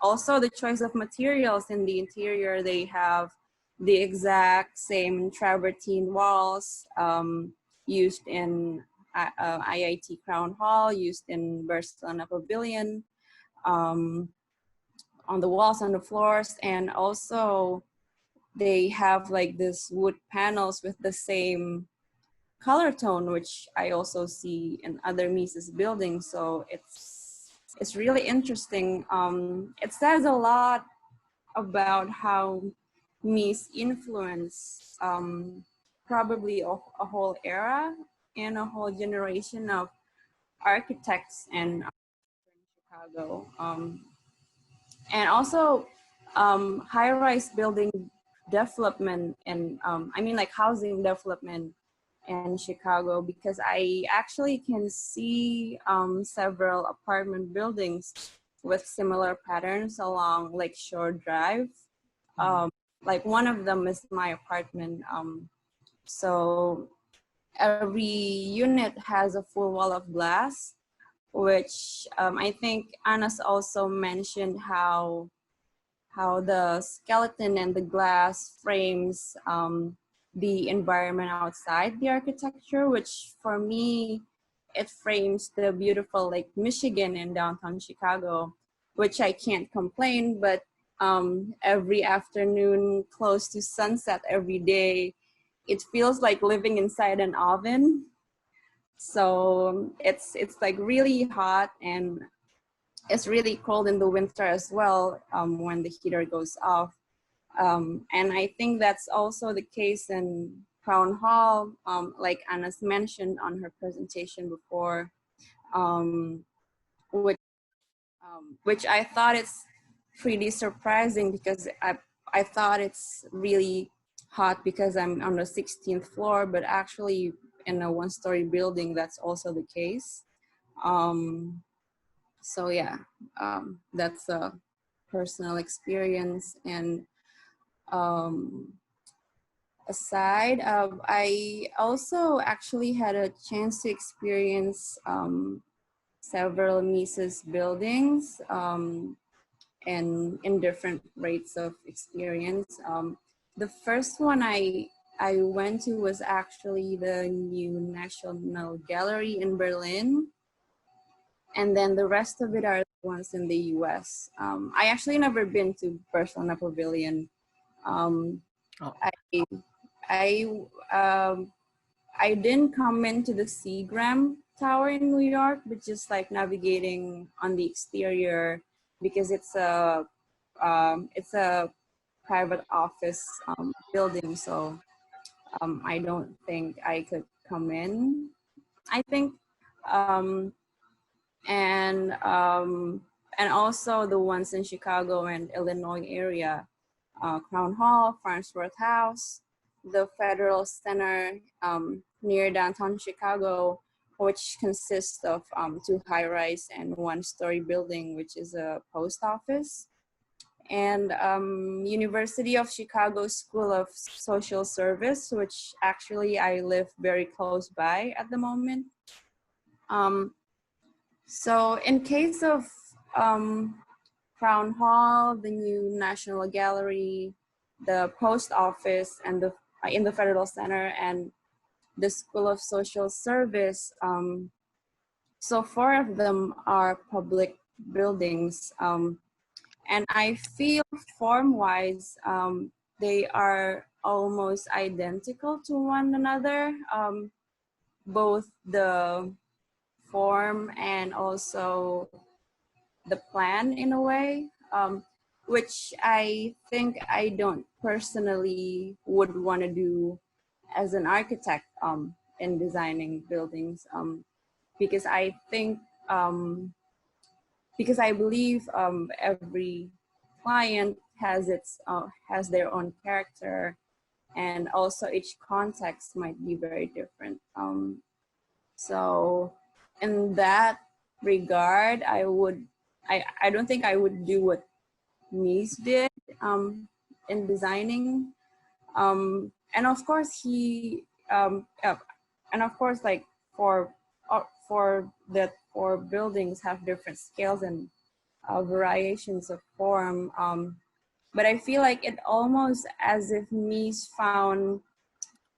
also the choice of materials in the interior. They have the exact same travertine walls used in IIT Crown Hall, used in Barcelona Pavilion, on the walls, on the floors, and also they have like this wood panels with the same color tone, which I also see in other Mises buildings. So it's really interesting. It says a lot about how Mies influenced probably a whole era and a whole generation of architects in Chicago. And also high-rise building development and I mean like housing development in Chicago, because I actually can see several apartment buildings with similar patterns along Lakeshore Drive. Like one of them is my apartment. So every unit has a full wall of glass, which I think Anas also mentioned how the skeleton and the glass frames the environment outside the architecture, which for me, it frames the beautiful Lake Michigan in downtown Chicago, which I can't complain, but every afternoon close to sunset every day, it feels like living inside an oven. So it's like really hot, and it's really cold in the winter as well when the heater goes off. And I think that's also the case in Crown Hall, like Anna's mentioned on her presentation before, which I thought it's pretty surprising, because I thought it's really hot because I'm on the 16th floor, but actually in a one-story building, that's also the case. So yeah, that's a personal experience. And aside, I also actually had a chance to experience several Mises buildings and in different rates of experience. The first one I went to was actually the new National Gallery in Berlin. And then the rest of it are the ones in the US. I actually never been to Barcelona Pavilion. I didn't come into the Seagram Tower in New York, but just like navigating on the exterior, because it's a private office building. So I don't think I could come in, I think. And also the ones in Chicago and Illinois area, Crown Hall, Farnsworth House, the Federal Center near downtown Chicago, which consists of two high-rise and one-story building, which is a post office, and University of Chicago School of Social Service, which actually I live very close by at the moment. So in case of Crown Hall, the new National Gallery, the post office, and the in the Federal Center, and the School of Social Service, so 4 of them are public buildings. And I feel form-wise, they are almost identical to one another, both the form and also the plan in a way, which I think I don't personally would want to do as an architect in designing buildings, because I think, because I believe every client has has their own character, and also each context might be very different. So in that regard, I don't think I would do what Mies did in designing. And of course and of course, like for that, for buildings have different scales and variations of form. But I feel like it almost as if Mies found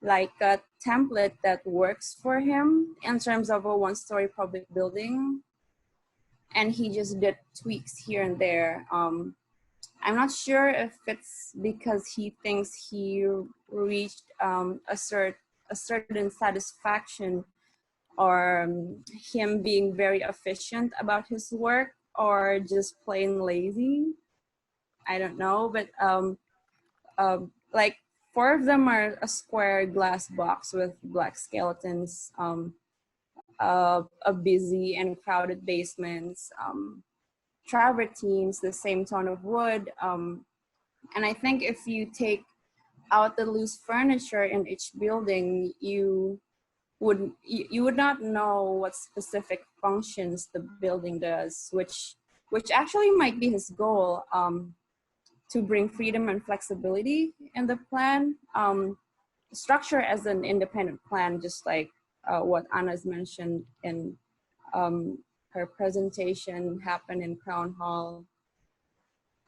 like a template that works for him in terms of a one-story public building, and he just did tweaks here and there. I'm not sure if it's because he thinks he reached a certain satisfaction, or him being very efficient about his work, or just plain lazy. I don't know, but like 4 of them are a square glass box with black skeletons, a busy and crowded basements, travertines, the same tone of wood. And I think if you take out the loose furniture in each building, you would not know what specific functions the building does, which actually might be his goal, to bring freedom and flexibility in the plan. Structure as an independent plan, just like what Anna's mentioned in her presentation, happened in Crown Hall.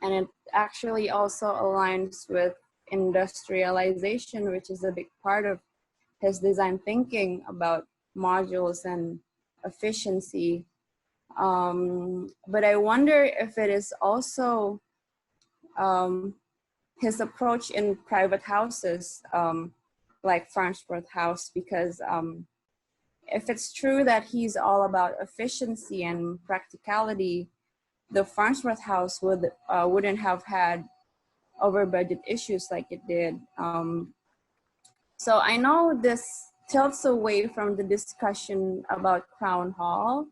And it actually also aligns with industrialization, which is a big part of his design thinking about modules and efficiency. But I wonder if it is also his approach in private houses, like Farnsworth House, because if it's true that he's all about efficiency and practicality, the Farnsworth House wouldn't have had over budget issues like it did. So I know this tilts away from the discussion about Crown Hall,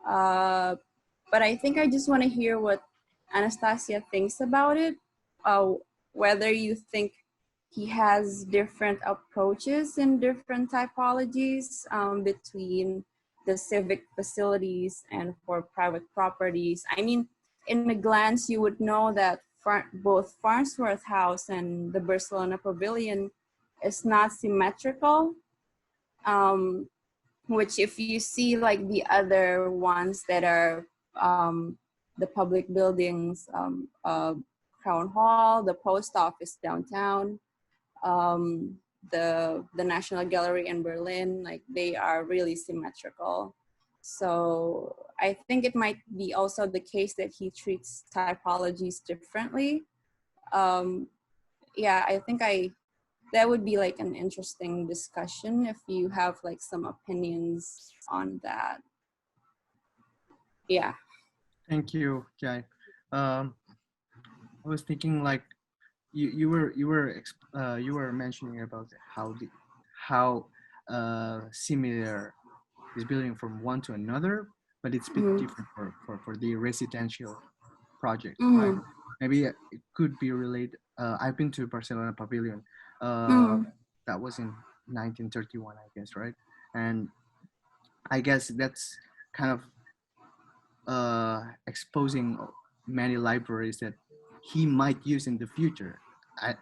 but I think I just want to hear what Anastasia thinks about it, whether you think he has different approaches in different typologies between the civic facilities and for private properties. I mean, in a glance, you would know that both Farnsworth House and the Barcelona Pavilion is not symmetrical, which if you see like the other ones that are the public buildings, Crown Hall, the post office downtown, the National Gallery in Berlin, like they are really symmetrical. So I think it might be also the case that he treats typologies differently. Yeah, I think that would be like an interesting discussion if you have like some opinions on that. Yeah. Thank you, Jai. I was thinking like you were mentioning about how similar is building from one to another, but it's a bit different for the residential project, right? Maybe it could be related. I've been to Barcelona Pavilion. That was in 1931, I guess, right? And I guess that's kind of exposing many libraries that he might use in the future. I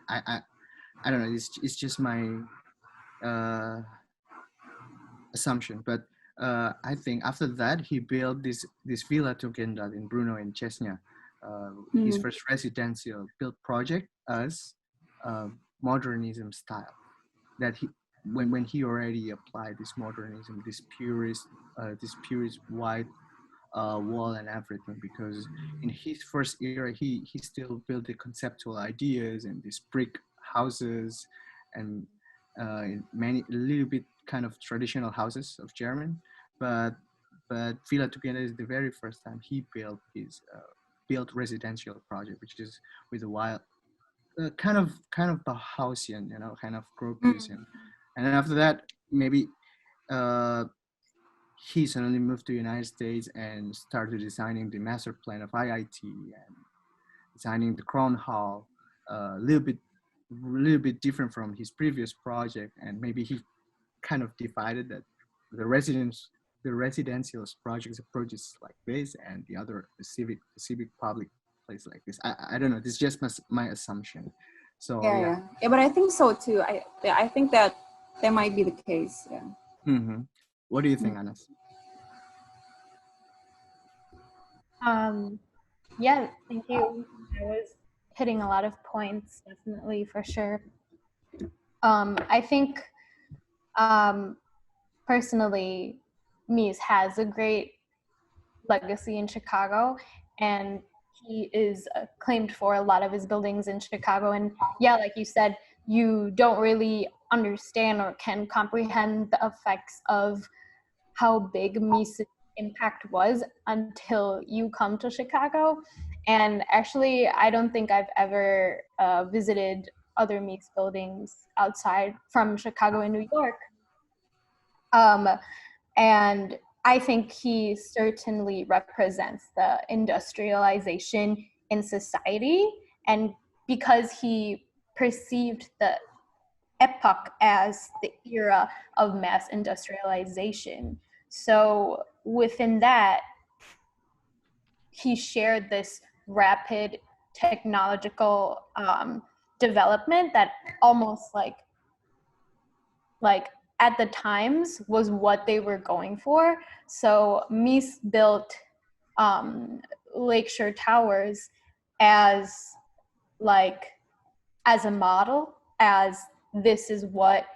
don't know. It's just my assumption, but I think after that he built this Villa Tugendhat in Brno in Chechnya, his first residential built project as modernism style. That he when he already applied this modernism, this purist white wall and everything, because in his first era he still built the conceptual ideas and these brick houses and a little bit kind of traditional houses of German, but Villa Tugendhat is the very first time he built his built residential project, which is with a wild kind of Bauhausian, kind of Gropiusian. And then after that, maybe he suddenly moved to the United States and started designing the master plan of IIT and designing the Crown Hall, a little bit different from his previous project. And maybe he kind of divided that the residential projects approaches like this, and the civic public place like this. I don't know. This is just my assumption. So Yeah, but I think so too. I think that might be the case. Yeah. Mm-hmm. What do you think, Anas? Yeah, thank you. I was hitting a lot of points, definitely, for sure. I think personally, Mies has a great legacy in Chicago, and he is claimed for a lot of his buildings in Chicago. And yeah, like you said, you don't really understand or can comprehend the effects of how big Mies' impact was until you come to Chicago. And actually, I don't think I've ever visited other Mies buildings outside from Chicago and New York. And I think he certainly represents the industrialization in society. And because he perceived the epoch as the era of mass industrialization. So within that, he shared this rapid technological development that almost like at the times was what they were going for. So Mies built Lakeshore Towers as as a model, as this is what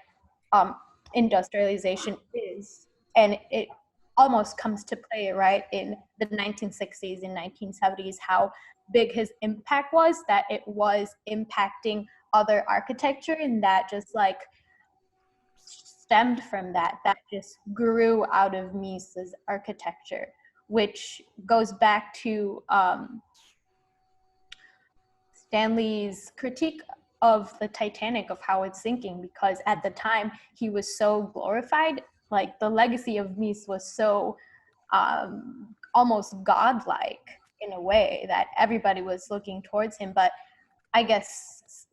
industrialization is, and it almost comes to play right in the 1960s and 1970s how big his impact was, that it was impacting other architecture, and that just stemmed from that just grew out of Mies's architecture, which goes back to Stanley's critique of the Titanic, of how it's sinking, because at the time he was so glorified. Like the legacy of Mies was so almost godlike in a way that everybody was looking towards him. But I guess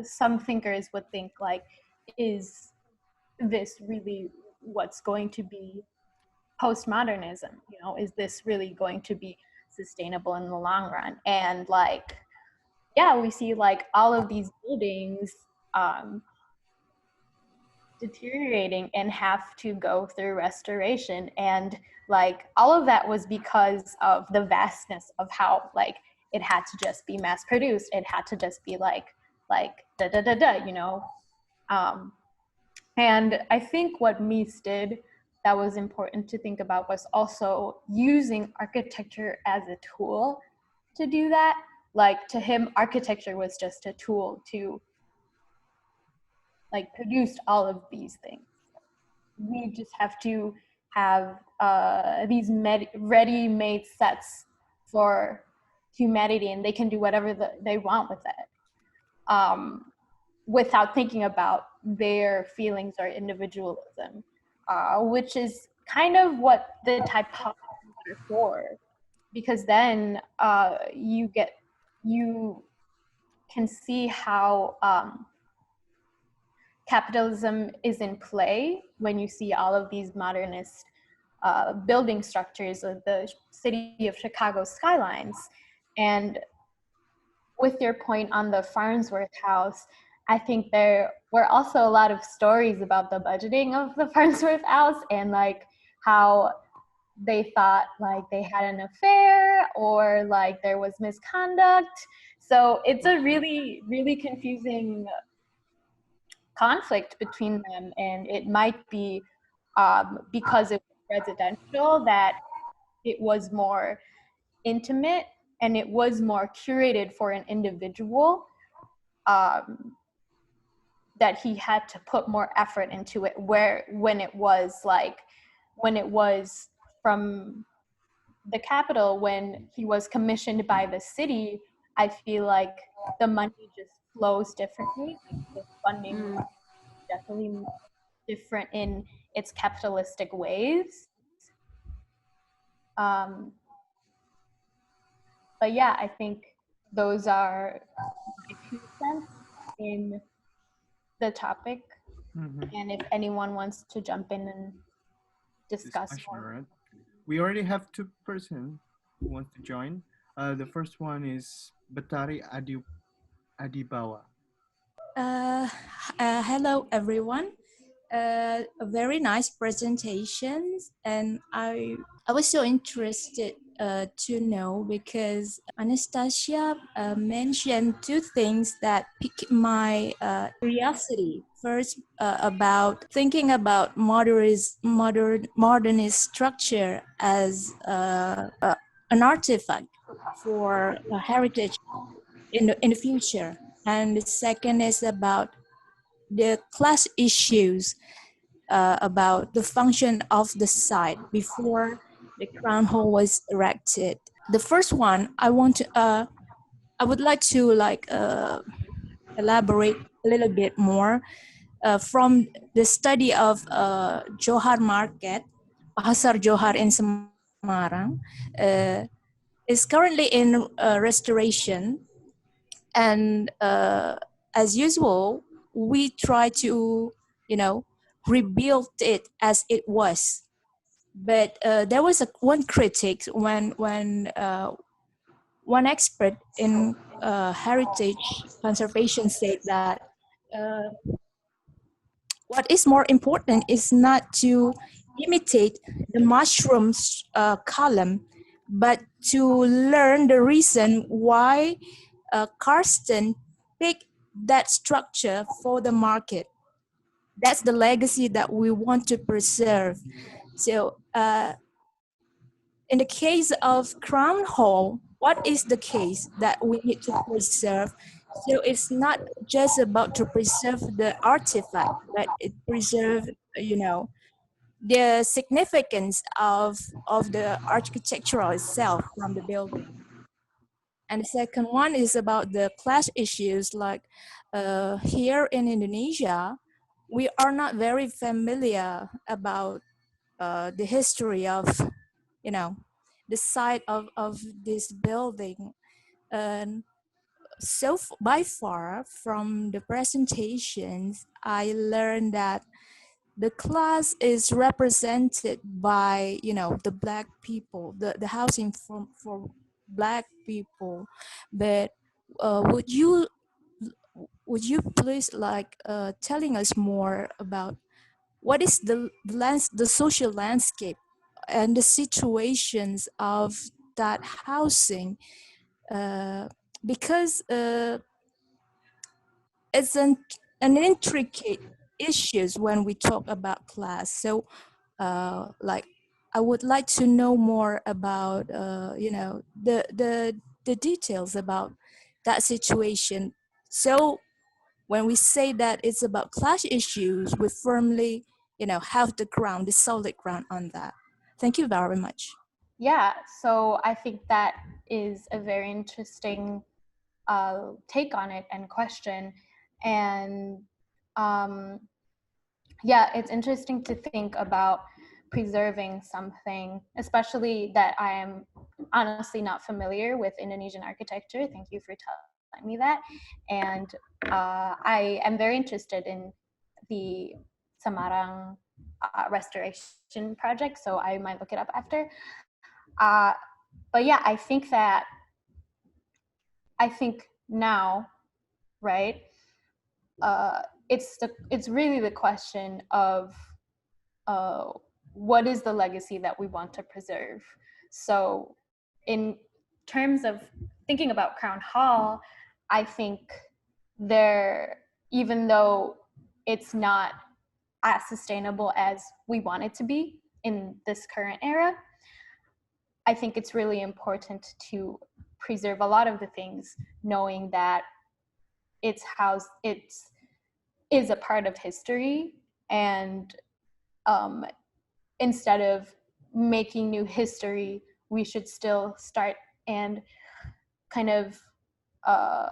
some thinkers would think like, is this really what's going to be postmodernism? You know, is this really going to be sustainable in the long run? And yeah, we see all of these buildings deteriorating and have to go through restoration, and all of that was because of the vastness of how it had to just be mass produced. It had to just be da da da da, you know. And I think what Mies did that was important to think about was also using architecture as a tool to do that. To him, architecture was just a tool to produce all of these things. We just have to have these ready-made sets for humanity, and they can do whatever they want with it, without thinking about their feelings or individualism, which is kind of what the typologies are for, because then you can see how capitalism is in play when you see all of these modernist building structures of the city of Chicago skylines. And with your point on the Farnsworth House, I think there were also a lot of stories about the budgeting of the Farnsworth House, and how they thought they had an affair, or there was misconduct. So it's a really, really confusing conflict between them, and it might be because it was residential that it was more intimate and it was more curated for an individual, that he had to put more effort into it, when it was from the capital, when he was commissioned by the city, I feel like the money just flows differently. The funding definitely different in its capitalistic ways. But yeah, I think those are my 2 cents in the topic. Mm-hmm. And if anyone wants to jump in and discuss more. Right? We already have 2 persons who wants to join. The first one is Betari Adibawa. Uh, Hello, everyone. A very nice presentation, and I was so interested to know because Anastasia mentioned two things that piqued my curiosity. First, about thinking about modernist structure as an artifact for heritage in the future, and the second is about the class issues, about the function of the site before the crown hall was erected. The first one, I would like to elaborate a little bit more from the study of Johar Market, Pasar Johar in Semarang, is currently in restoration, and as usual, we try to, rebuild it as it was. But there was one critic when one expert in heritage conservation said that uh, what is more important is not to imitate the mushroom's column, but to learn the reason why Karsten picked that structure for the market. That's the legacy that we want to preserve. So in the case of Crown Hall, what is the case that we need to preserve? So it's not just about to preserve the artifact, but it preserve, the significance of the architectural itself from the building. And the second one is about the class issues. Like here in Indonesia, we are not very familiar about the history of, you know, the site of this building. And so by far from the presentations, I learned that the class is represented by, the black people, the housing for black people. But uh, would you would you please telling us more about what is the social landscape and the situations of that housing, uh, because it's an intricate issues when we talk about class. So like I would like to know more about the details about that situation. So when we say that it's about class issues, we firmly have the ground, the solid ground on that. Thank you very much. Yeah, so I think that is a very interesting take on it and question. And yeah, it's interesting to think about preserving something, especially that I am honestly not familiar with Indonesian architecture. Thank you for telling me that. And I am very interested in the Semarang restoration project, so I might look it up after. But yeah, I think now, right? It's really the question of what is the legacy that we want to preserve. So in terms of thinking about Crown Hall, I think even though it's not as sustainable as we want it to be in this current era, I think it's really important to preserve a lot of the things, knowing that it's is a part of history, and instead of making new history, we should still start and kind of uh,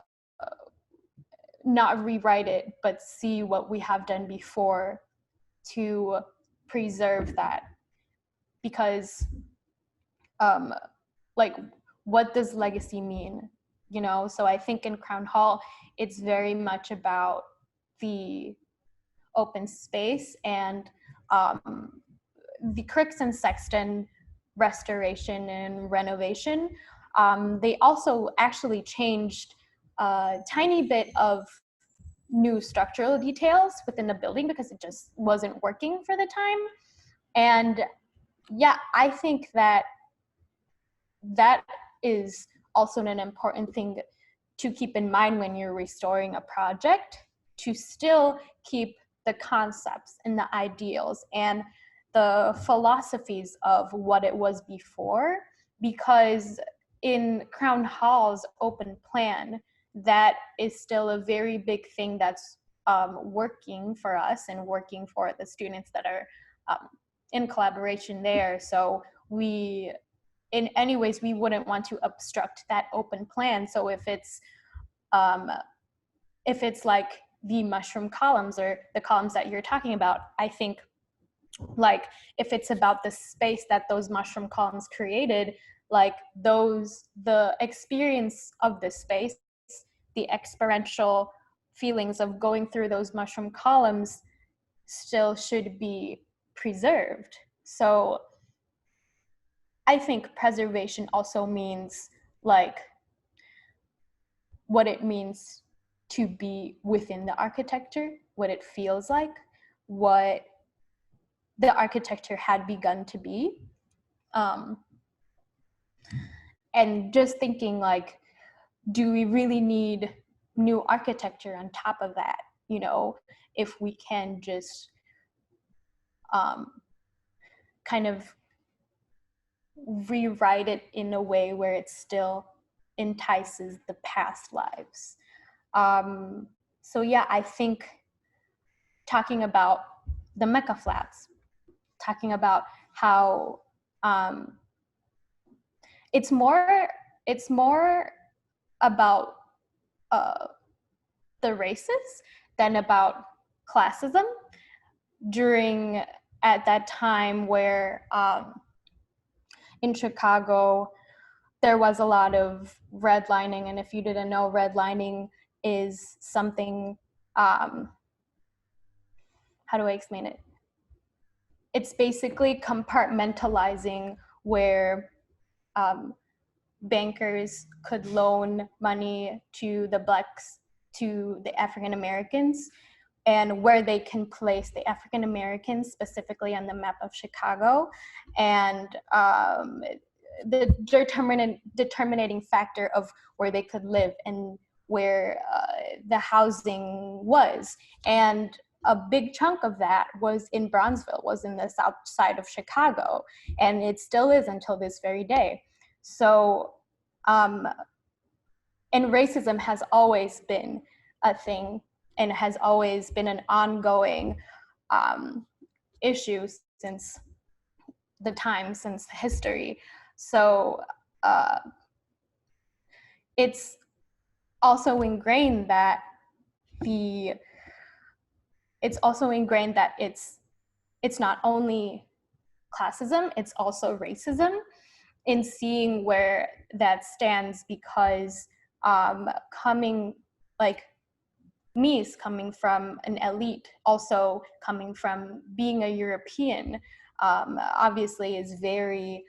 not rewrite it, but see what we have done before to preserve that. Because like, what does legacy mean? So I think in Crown Hall, it's very much about the open space, and the Crooks and Sexton restoration and renovation They also actually changed a tiny bit of new structural details within the building because it just wasn't working for the time. And yeah, I think that is also an important thing to keep in mind when you're restoring a project, to still keep the concepts and the ideals and the philosophies of what it was before, because in Crown Hall's open plan, that is still a very big thing that's working for us and working for the students that are in collaboration there. So in any ways, we wouldn't want to obstruct that open plan. So if it's like the mushroom columns or the columns that you're talking about, I think like if it's about the space that those mushroom columns created, like the experience of the space, the experiential feelings of going through those mushroom columns still should be preserved. So I think preservation also means like what it means to be within the architecture, what it feels like, what the architecture had begun to be. And just thinking like, do we really need new architecture on top of that? You know, if we can just kind of rewrite it in a way where it still entices the past lives. So yeah, I think talking about the Mecca Flats, talking about how it's more about the races than about classism at that time where in Chicago there was a lot of redlining. And if you didn't know, redlining is something, how do I explain it? It's basically compartmentalizing where bankers could loan money to the Blacks, to the African Americans, and where they can place the African Americans specifically on the map of Chicago. And the determining factor of where they could live and where the housing was. And a big chunk of that was in Bronzeville, was in the south side of Chicago, and it still is until this very day. So, and racism has always been a thing and has always been an ongoing issue since history. So it's also ingrained that it's not only classism, it's also racism, in seeing where that stands, because Mies coming from an elite, also coming from being a European, obviously is very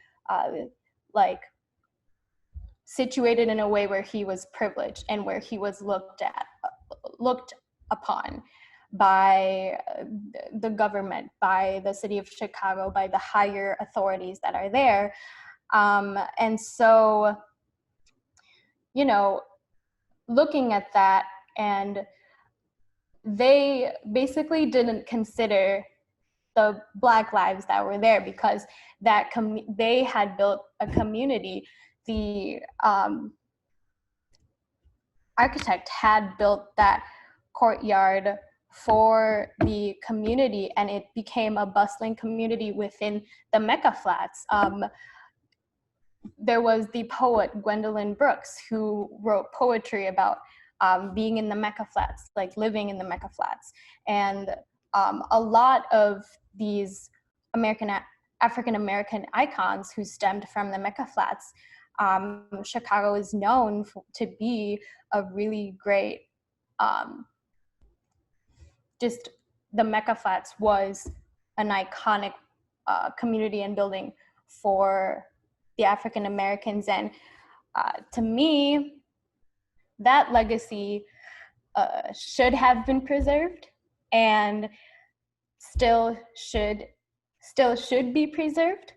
situated in a way where he was privileged and where he was looked upon by the government, by the city of Chicago, by the higher authorities that are there. And so, you know, looking at that, and they basically didn't consider the Black lives that were there, because they had built a community. The architect had built that courtyard for the community, and it became a bustling community within the Mecca Flats. There was the poet Gwendolyn Brooks, who wrote poetry about being in the Mecca Flats, like living in the Mecca Flats. And a lot of these African American icons who stemmed from the Mecca Flats, Chicago is known to be a really great, just the Mecca Flats was an iconic community and building for the African Americans. And To me, that legacy should have been preserved and still should be preserved.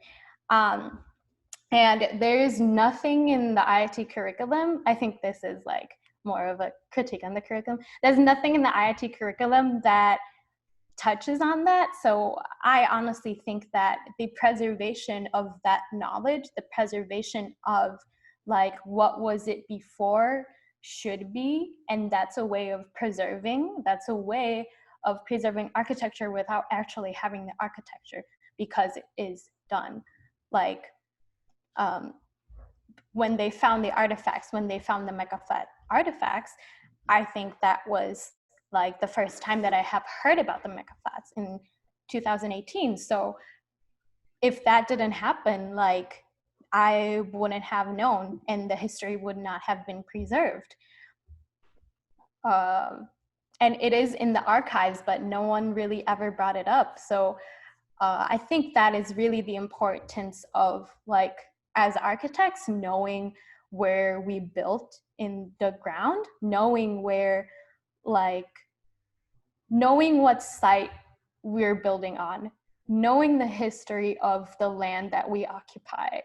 And there is nothing in the IIT curriculum. I think this is like more of a critique on the curriculum. There's nothing in the IIT curriculum that touches on that. So I honestly think that the preservation of that knowledge, the preservation of like what was it before should be, and that's a way of preserving, that's a way of preserving architecture without actually having the architecture, because it is done. Like when they found the artifacts, when they found the megaflat artifacts, I think that was like the first time that I have heard about the megaflats in 2018. So if that didn't happen, like I wouldn't have known, and the history would not have been preserved. And it is in the archives, but no one really ever brought it up. So I think that is really the importance of, like, as architects, knowing where we built in the ground, knowing where, like, knowing what site we're building on, knowing the history of the land that we occupy,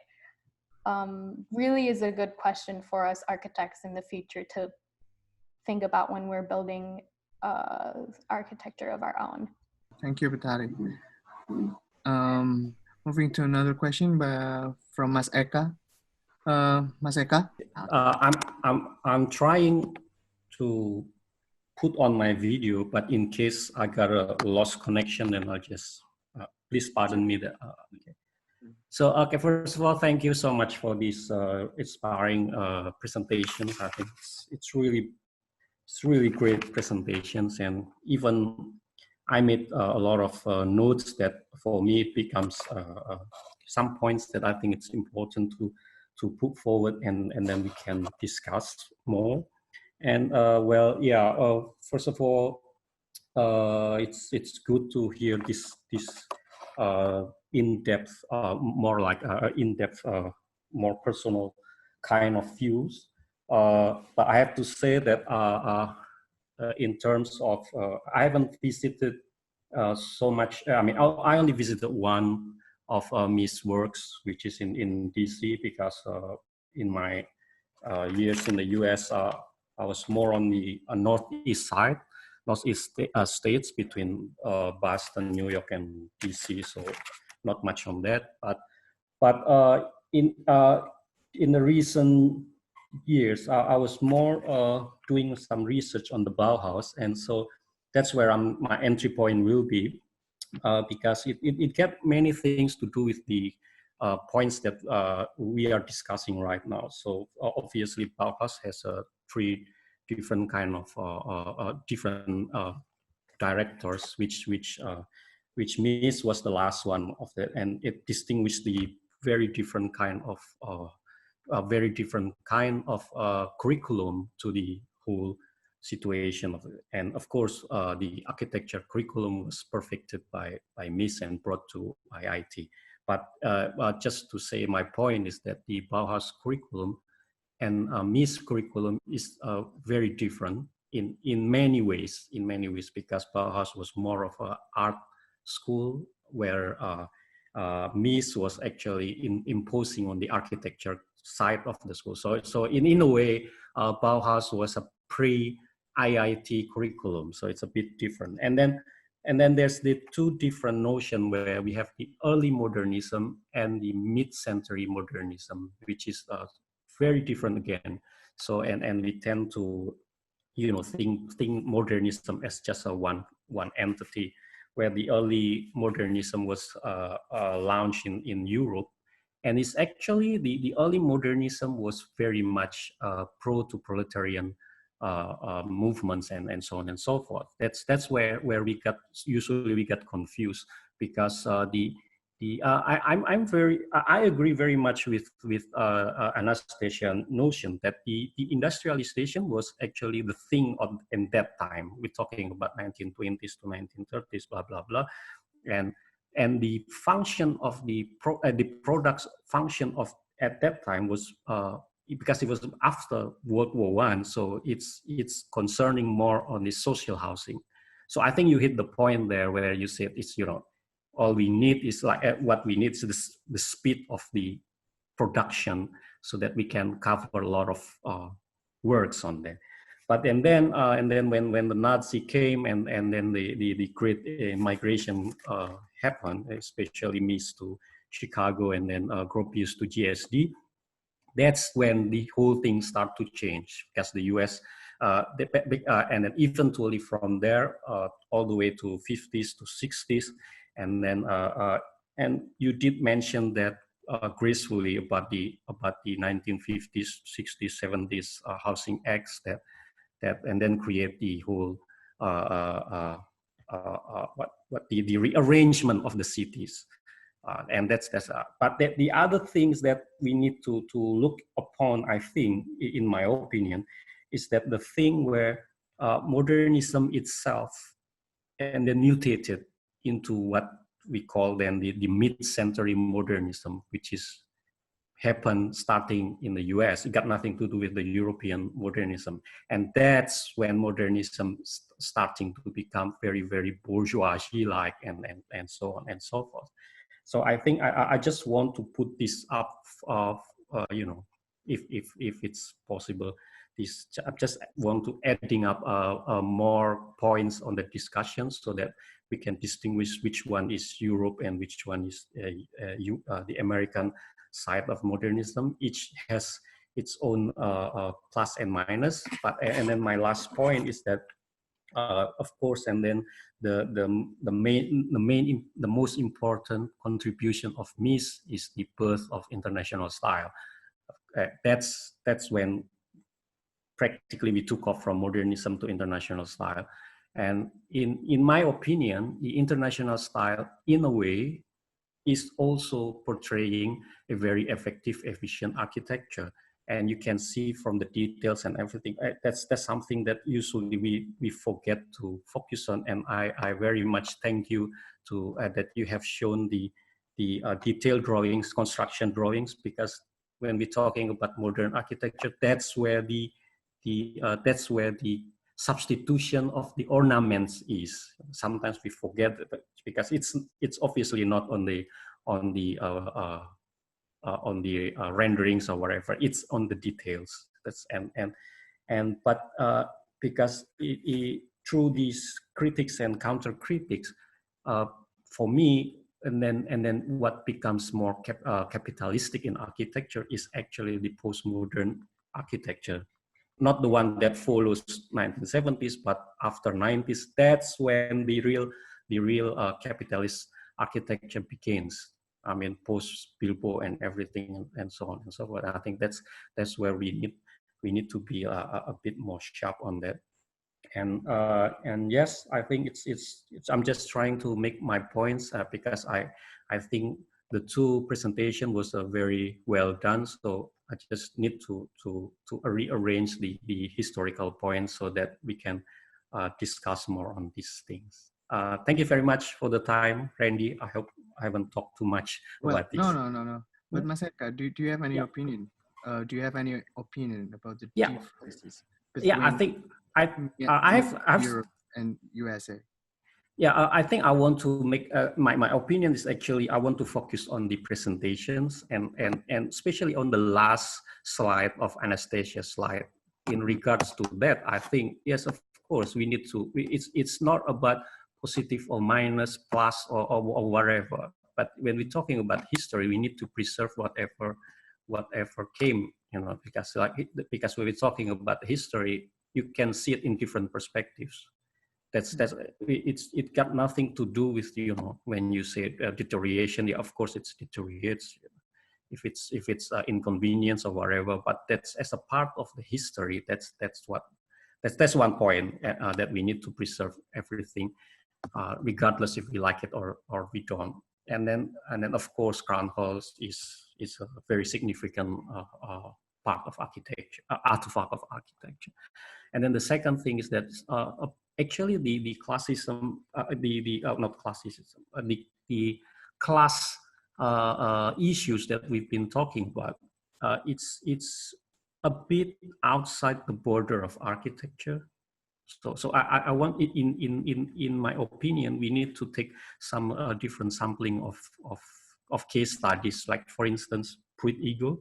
really is a good question for us architects in the future to think about when we're building architecture of our own. Thank you, Betari. Moving to another question from Mas Eka. Mas Eka? I'm trying to put on my video, but in case I got a lost connection, then I'll just, please pardon me. Okay. So, okay, first of all, thank you so much for this inspiring presentation. I think it's really great presentations, and even I made a lot of notes that for me it becomes some points that I think it's important to put forward, and then we can discuss more. And well, yeah. First of all, it's good to hear this in-depth, more like in-depth, more personal kind of views. But I have to say that in terms of, I haven't visited so much. I mean, I only visited one of Mies' works, which is in DC, because in my years in the US, I was more on the northeast side, northeast states between Boston, New York, and DC. So not much on that. But in the recent years, I was more doing some research on the Bauhaus, and so that's where my entry point will be, because it got many things to do with the points that we are discussing right now. So obviously, Bauhaus has three different kind of different directors, which Mies was the last one of that, and it distinguished the very different kind of curriculum to the whole situation of it. And of course, the architecture curriculum was perfected by Mies and brought to IIT. But just to say, my point is that the Bauhaus curriculum and Mies curriculum is very different in many ways. Because Bauhaus was more of an art school, where Mies was actually imposing on the architecture side of the school. So in a way, Bauhaus was a pre-IIT curriculum, so it's a bit different. And then there's the two different notions, where we have the early modernism and the mid-century modernism, which is very different again. So and we tend to, think modernism as just a one entity, where the early modernism was launched in Europe. And it's actually, the early modernism was very much pro to proletarian movements and so on and so forth. That's where we get confused, because I agree very much with Anastasia's notion that the industrialization was actually the thing in that time. We're talking about 1920s to 1930s, blah blah blah, and the function of the products function of at that time was because it was after World War I, so it's concerning more on the social housing. So I think you hit the point there where you said it's, you know, all we need is like what we need is the speed of the production so that we can cover a lot of works on that. But and then when the Nazi came and then the great migration happened, especially Mies to Chicago and then Gropius to GSD, that's when the whole thing started to change, because the US, and then eventually from there all the way to 50s to 60s, and then and you did mention that gracefully about the 1950s, 60s, 70s housing acts that and then create the whole the rearrangement of the cities. And that's but the other things that we need to look upon, I think, in my opinion, is that the thing where modernism itself and then mutated into what we call then the mid-century modernism, which is happened starting in the US. It got nothing to do with the European modernism. And that's when modernism starting to become very, very bourgeoisie-like and so on and so forth. So I think I just want to put this up, you know, if it's possible. This I just want to adding up more points on the discussion so that we can distinguish which one is Europe and which one is the American side of modernism. Each has its own plus and minus. But and then my last point is that of course, and then the most important contribution of Mies is the birth of international style. That's when practically we took off from modernism to international style. And in my opinion, the international style, in a way, is also portraying a very effective, efficient architecture. And you can see from the details and everything, that's something that usually we forget to focus on. And I very much thank you to that you have shown the detailed drawings, construction drawings, because when we're talking about modern architecture, that's where the substitution of the ornaments is. Sometimes we forget that because it's obviously not on the renderings or whatever. It's on the details. That's but because through these critics and counter critics, for me, and then what becomes more capitalistic in architecture is actually the postmodern architecture, not the one that follows 1970s, but after 90s. That's when the real capitalist architecture begins. I mean, post Bilbo and everything, and so on and so forth. I think that's where we need to be a bit more sharp on that. And yes, I think it's I'm just trying to make my points because I think the two presentation was very well done. So I just need to rearrange the historical points so that we can discuss more on these things. Thank you very much for the time, Randy. I hope I haven't talked too much about this. No. But Maseka, do you have any opinion? Do you have any opinion about the differences between I think I have Europe and USA? Yeah, I think I want to make my opinion is actually I want to focus on the presentations and especially on the last slide of Anastasia's slide. In regards to that, I think yes, of course we need to. It's not about positive or minus, plus or whatever. But when we're talking about history, we need to preserve whatever came. You know, because when we're talking about history, you can see it in different perspectives. It got nothing to do with, you know, when you say deterioration. Yeah, of course it's deteriorates if it's inconvenience or whatever, but that's as a part of the history. That's one point that we need to preserve everything, regardless if we like it or we don't. And then of course crown halls is a very significant part of architecture, artifact of architecture. And then the second thing is that actually the classism, not classicism, the class issues that we've been talking about, it's a bit outside the border of architecture. So I want it in my opinion, we need to take some different sampling of case studies, like for instance, Pruitt ego,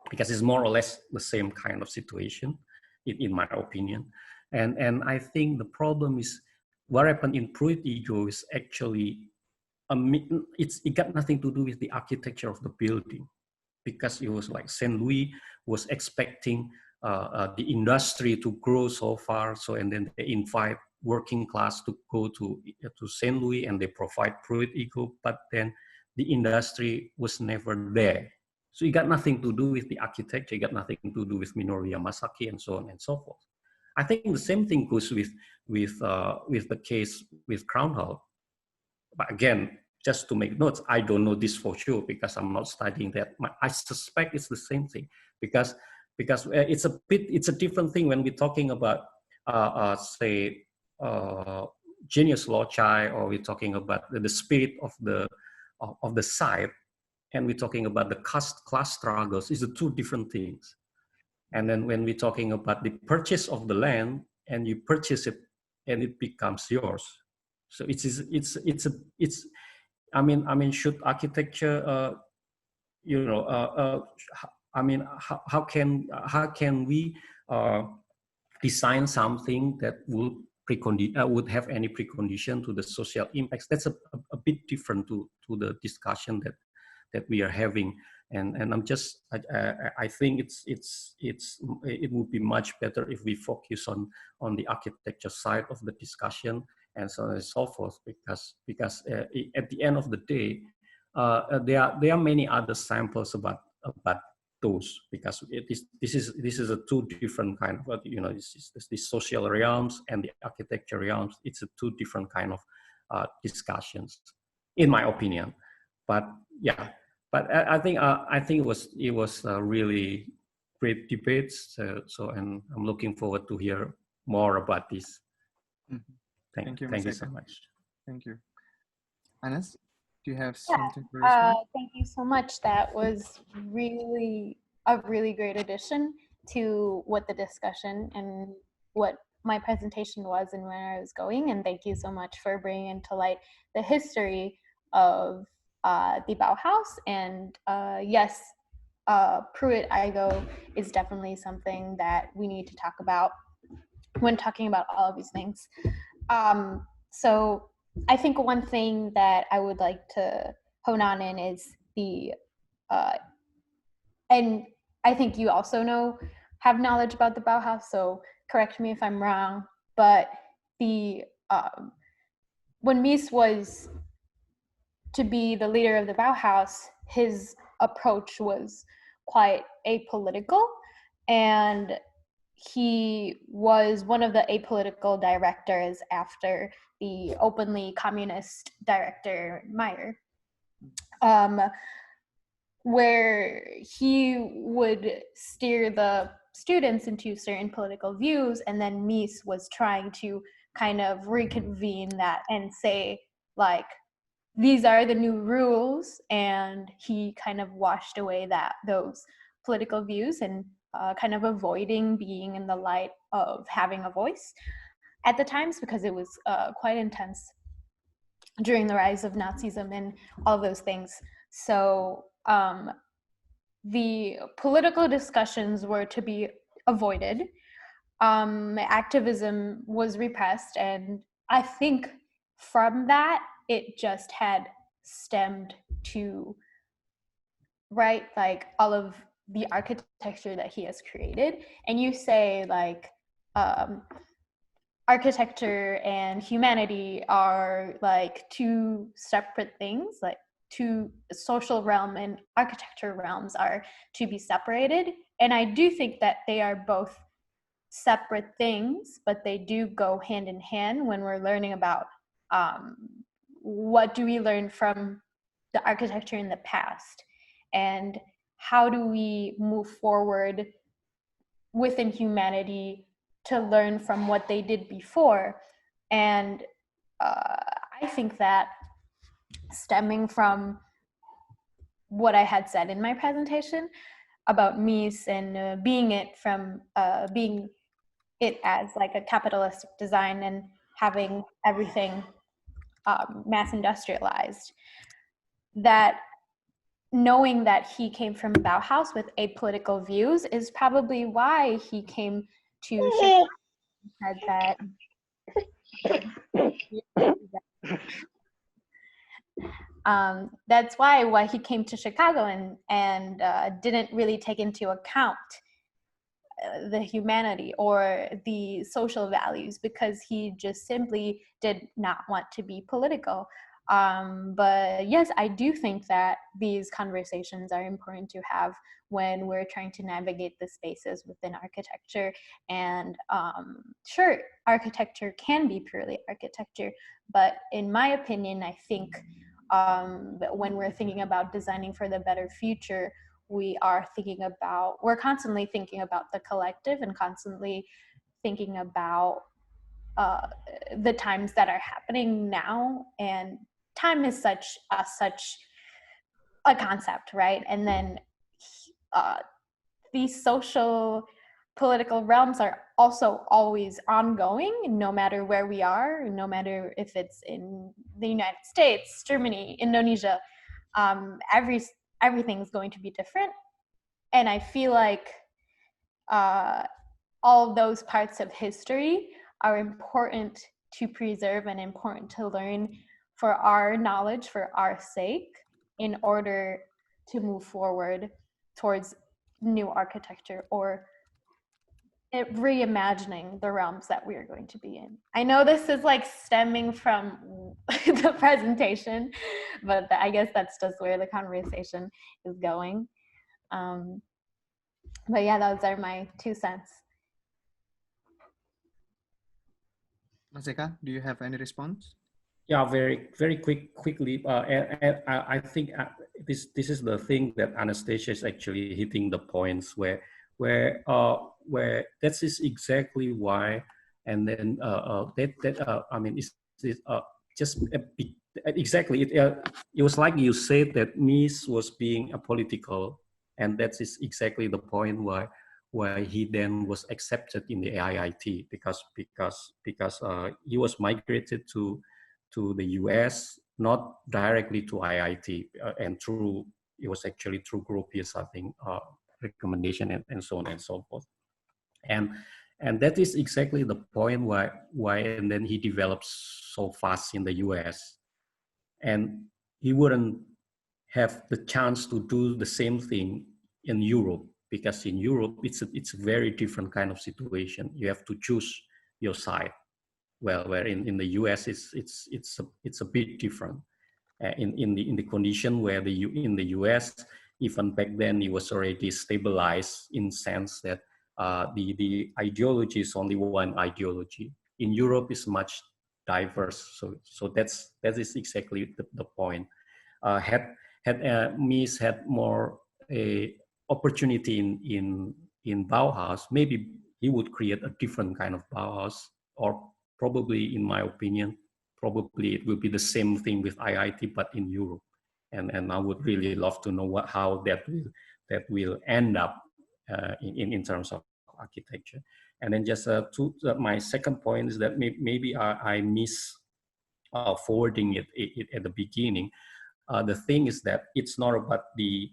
because it's more or less the same kind of situation, in my opinion. And I think the problem is what happened in Pruitt ego is actually it got nothing to do with the architecture of the building, because it was like Saint Louis was expecting the industry to grow so far, so and then they invite working class to go to Saint Louis and they provide Pruitt ego, but then the industry was never there. So it got nothing to do with the architecture, it got nothing to do with Minoru Yamasaki and so on and so forth. I think the same thing goes with the case with Crown Hall. But again, just to make notes, I don't know this for sure because I'm not studying that. I suspect it's the same thing because it's a different thing when we're talking about say genius loci, or we're talking about the spirit of the site, and we're talking about the class struggles. It's the two different things. And then when we're talking about the purchase of the land, and you purchase it and it becomes yours. So it's I mean, should architecture, I mean, how can we design something that would have any precondition to the social impacts? That's a bit different to the discussion that we are having. And I'm just I think it would be much better if we focus on the architecture side of the discussion and so on and so forth, because at the end of the day, there are many other samples about those, because this is a two different kind of, the social realms and the architecture realms. It's a two different kind of discussions, in my opinion. But yeah, but I think it was really great debates. So and I'm looking forward to hear more about this. Mm-hmm. Thank you so much. Thank you. Anas, do you have something to respond? Thank you so much. That was really a really great addition to what the discussion and what my presentation was and where I was going. And thank you so much for bringing into light the history of the Bauhaus. And yes, Pruitt ego is definitely something that we need to talk about when talking about all of these things. So I think one thing that I would like to hone on in is the, and I think you also have knowledge about the Bauhaus, so correct me if I'm wrong, but the, when Mies was to be the leader of the Bauhaus, his approach was quite apolitical, and he was one of the apolitical directors after the openly communist director Meyer, where he would steer the students into certain political views, and then Mies was trying to kind of reconvene that and say, like, these are the new rules, and he kind of washed away those political views and kind of avoiding being in the light of having a voice at the times, because it was quite intense during the rise of Nazism and all those things. So the political discussions were to be avoided. Activism was repressed, and I think from that, it just had stemmed to, right, like all of the architecture that he has created. And you say, like, architecture and humanity are like two separate things, like two social realm and architecture realms are to be separated. And I do think that they are both separate things, but they do go hand in hand when we're learning about what do we learn from the architecture in the past, and how do we move forward within humanity to learn from what they did before. And I think that stemming from what I had said in my presentation, about Mies and being it as like a capitalistic design and having everything mass industrialized, that knowing that he came from Bauhaus with apolitical views is probably why he came to Chicago and said that that's why he came to Chicago and didn't really take into account the humanity or the social values, because he just simply did not want to be political. But yes, I do think that these conversations are important to have when we're trying to navigate the spaces within architecture. And sure, architecture can be purely architecture, but in my opinion, I think that when we're thinking about designing for the better future, we're constantly thinking about the collective and constantly thinking about the times that are happening now. And time is such a concept, right? And then these social political realms are also always ongoing, no matter where we are, no matter if it's in the United States, Germany, Indonesia. Everything's going to be different. And I feel like all those parts of history are important to preserve and important to learn for our knowledge, for our sake, in order to move forward towards new architecture or reimagining the realms that we are going to be in. I know this is like stemming from the presentation, but I guess that's just where the conversation is going. But yeah, those are my 2 cents. Maseka, do you have any response? Yeah, very quickly. And I think this is the thing that Anastasia is actually hitting the points where that is exactly why. And then I mean, it's just a bit, exactly. It was like you said that Mies was being apolitical, and that is exactly the point why he then was accepted in the AIIT, because he was migrated to the US, not directly to IIT, and it was actually through Gropius, I think, recommendation and so on and so forth. And that is exactly the point why and then he develops so fast in the US, and he wouldn't have the chance to do the same thing in Europe, because in Europe it's a very different kind of situation. You have to choose your side. Well, where in the US it's a bit different. In the condition where in the US, even back then, it was already stabilized in sense that the ideology is only one ideology. In Europe, is much diverse. So that is exactly the point. Had Mies had more a opportunity in Bauhaus, maybe he would create a different kind of Bauhaus, or probably, in my opinion, probably it will be the same thing with IIT, but in Europe. And I would really love to know how that will end up in terms of architecture. And then just my second point is that maybe I miss forwarding it at the beginning. The thing is that it's not about the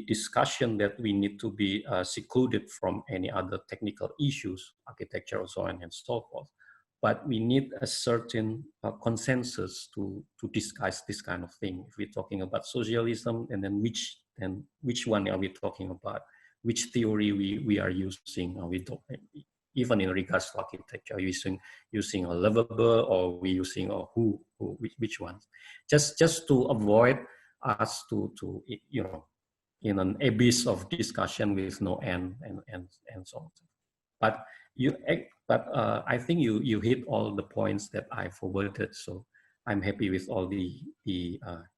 discussion that we need to be secluded from any other technical issues, architecture, and so on and so forth. But we need a certain consensus to discuss this kind of thing. If we're talking about socialism, and then which one are we talking about? Which theory we are using? Are we even in regards to architecture, using a livable, or we using a which ones? Just to avoid us to in an abyss of discussion with no end and so on. But I think you hit all the points that I forwarded, so I'm happy with all the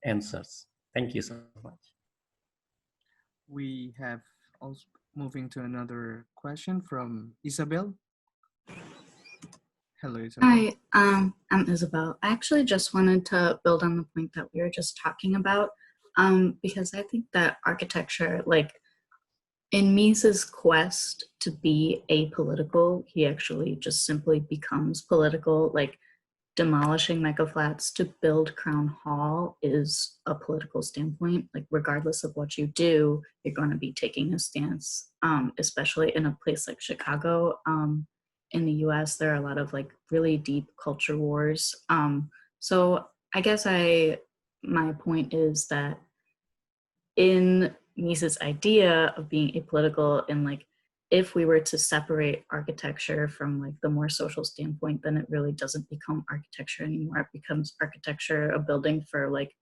answers. Thank you so much. We have also moving to another question from Isabel. Hello, Isabel. Hi, I'm Isabel. I actually just wanted to build on the point that we were just talking about, because I think that architecture, like in Mies's quest to be apolitical, he actually just simply becomes political. Like demolishing mega flats to build Crown Hall is a political standpoint. Like regardless of what you do, you're going to be taking a stance, especially in a place like Chicago. In the US, there are a lot of like really deep culture wars. So I guess my point is that in Mies's idea of being apolitical, and like if we were to separate architecture from like the more social standpoint, then it really doesn't become architecture anymore. It becomes architecture, a building for like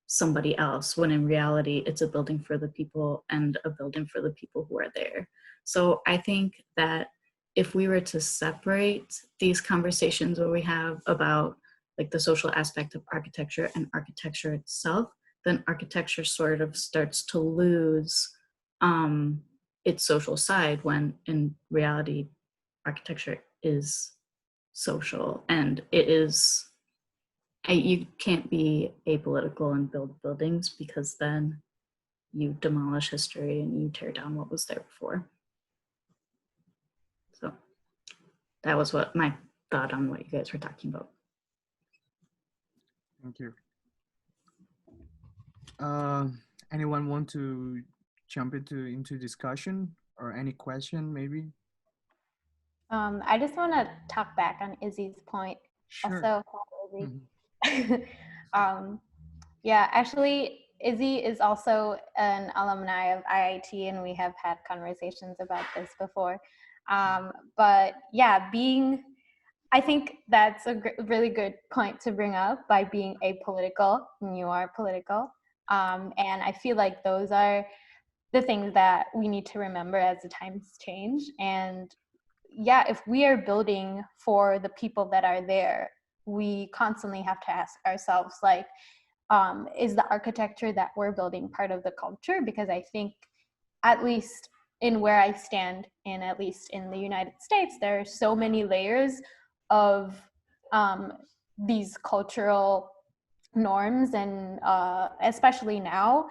somebody else, when in reality it's a building for the people and a building for the people who are there. So I think that if we were to separate these conversations where we have about like the social aspect of architecture and architecture itself, then architecture sort of starts to lose its social side, when in reality architecture is social, and it is, you can't be apolitical and build buildings, because then you demolish history and you tear down what was there before. So that was what my thought on what you guys were talking about. Thank you. Anyone want to jump into discussion, or any question maybe? I just want to talk back on Izzy's point. Sure. Also, Izzy. Yeah, actually, Izzy is also an alumni of IIT, and we have had conversations about this before. But yeah, I think that's a really good point to bring up, by being apolitical, and you are political. And I feel like those are the things that we need to remember as the times change. And yeah, if we are building for the people that are there, we constantly have to ask ourselves, like, is the architecture that we're building part of the culture? Because I think, at least in where I stand, and at least in the United States, there are so many layers of these cultural norms, and especially now,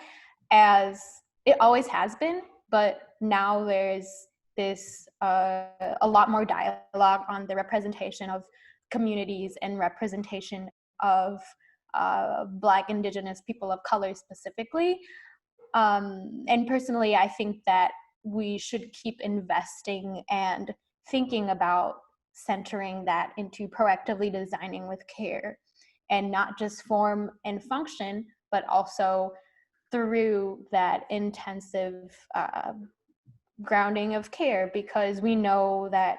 as it always has been, but now there's this a lot more dialogue on the representation of communities and representation of Black, Indigenous, people of color specifically. And personally, I think that we should keep investing and thinking about centering that into proactively designing with care, and not just form and function, but also through that intensive grounding of care, because we know that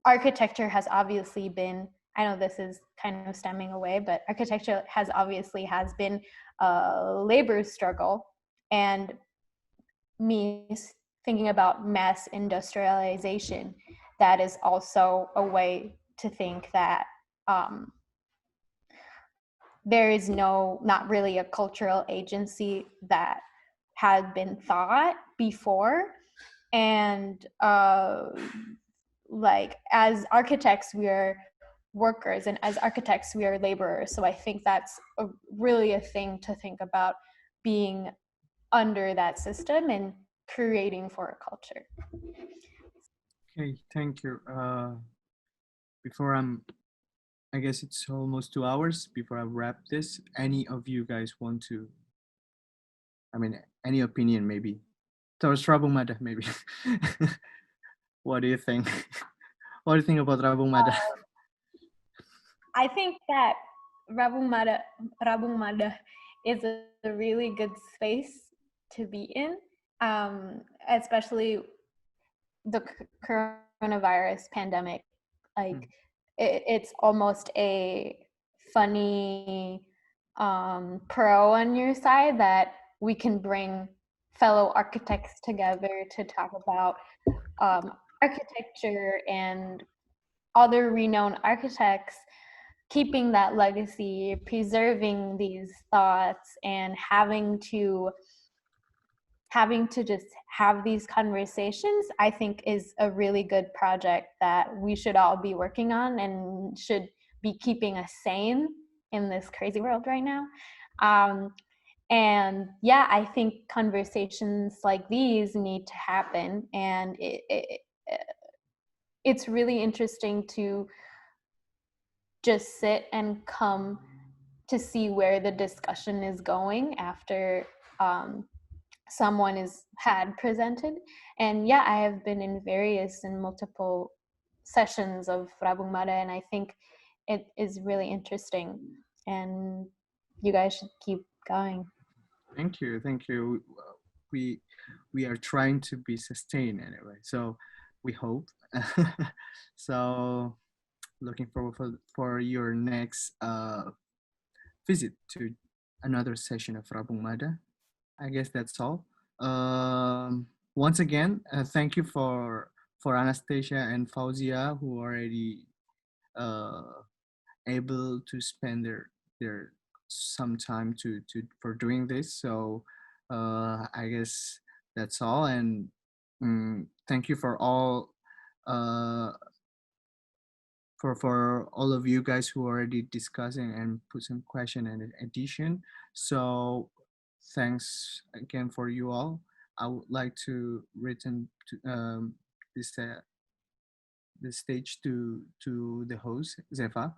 architecture has obviously been, I know this is kind of stemming away, but architecture has been a labor struggle. And me thinking about mass industrialization, that is also a way to think that there is not really a cultural agency that had been thought before. And like, as architects, we are workers, and as architects, we are laborers. So I think that's really a thing to think about, being under that system and creating for a culture. Okay, thank you. I guess it's almost 2 hours before I wrap this. Any of you guys want to, any opinion maybe? Towards Rabung Maddah maybe. What do you think? What do you think about Rabung Maddah? I think that Rabung Maddah is a really good space to be in, especially the coronavirus pandemic. Like, it's almost a funny pro on your side that we can bring fellow architects together to talk about architecture and other renowned architects, keeping that legacy, preserving these thoughts, and having to just have these conversations, I think is a really good project that we should all be working on, and should be keeping us sane in this crazy world right now. And yeah, I think conversations like these need to happen, and it's really interesting to just sit and come to see where the discussion is going after someone had presented. And yeah, I have been in various and multiple sessions of Rabung Maddah, and I think it is really interesting, and you guys should keep going. Thank you, thank you. We are trying to be sustained anyway, so we hope. So looking forward for your next visit to another session of Rabung Maddah. I guess that's all. Once again, thank you for Anastasia and Fauzia, who already able to spend their some time to for doing this. So I guess that's all, and thank you for all for all of you guys who are already discussing and put some question and addition. So thanks again for you all. I would like to return to this the stage to the host Zefa.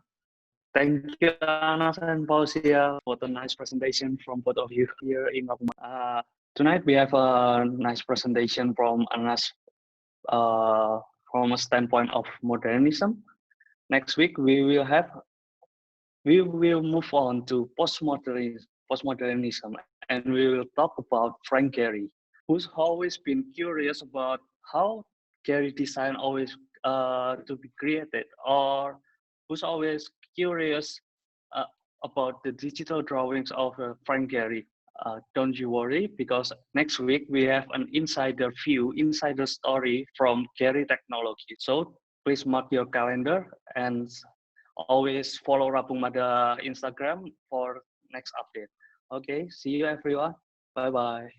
Thank you, Anas and Fauzia, for the nice presentation from both of you here in Rabung. Tonight we have a nice presentation from Anas from a standpoint of modernism. Next week we will move on to postmodernism, and we will talk about Frank Gehry, who's always been curious about how Gehry design always to be created, or who's always curious uh, about the digital drawings of Frank Gehry. Don't you worry, because next week we have an insider view, insider story from Gehry Technology. So please mark your calendar and always follow Rabung Maddah Instagram for next update. Okay, see you everyone. Bye bye.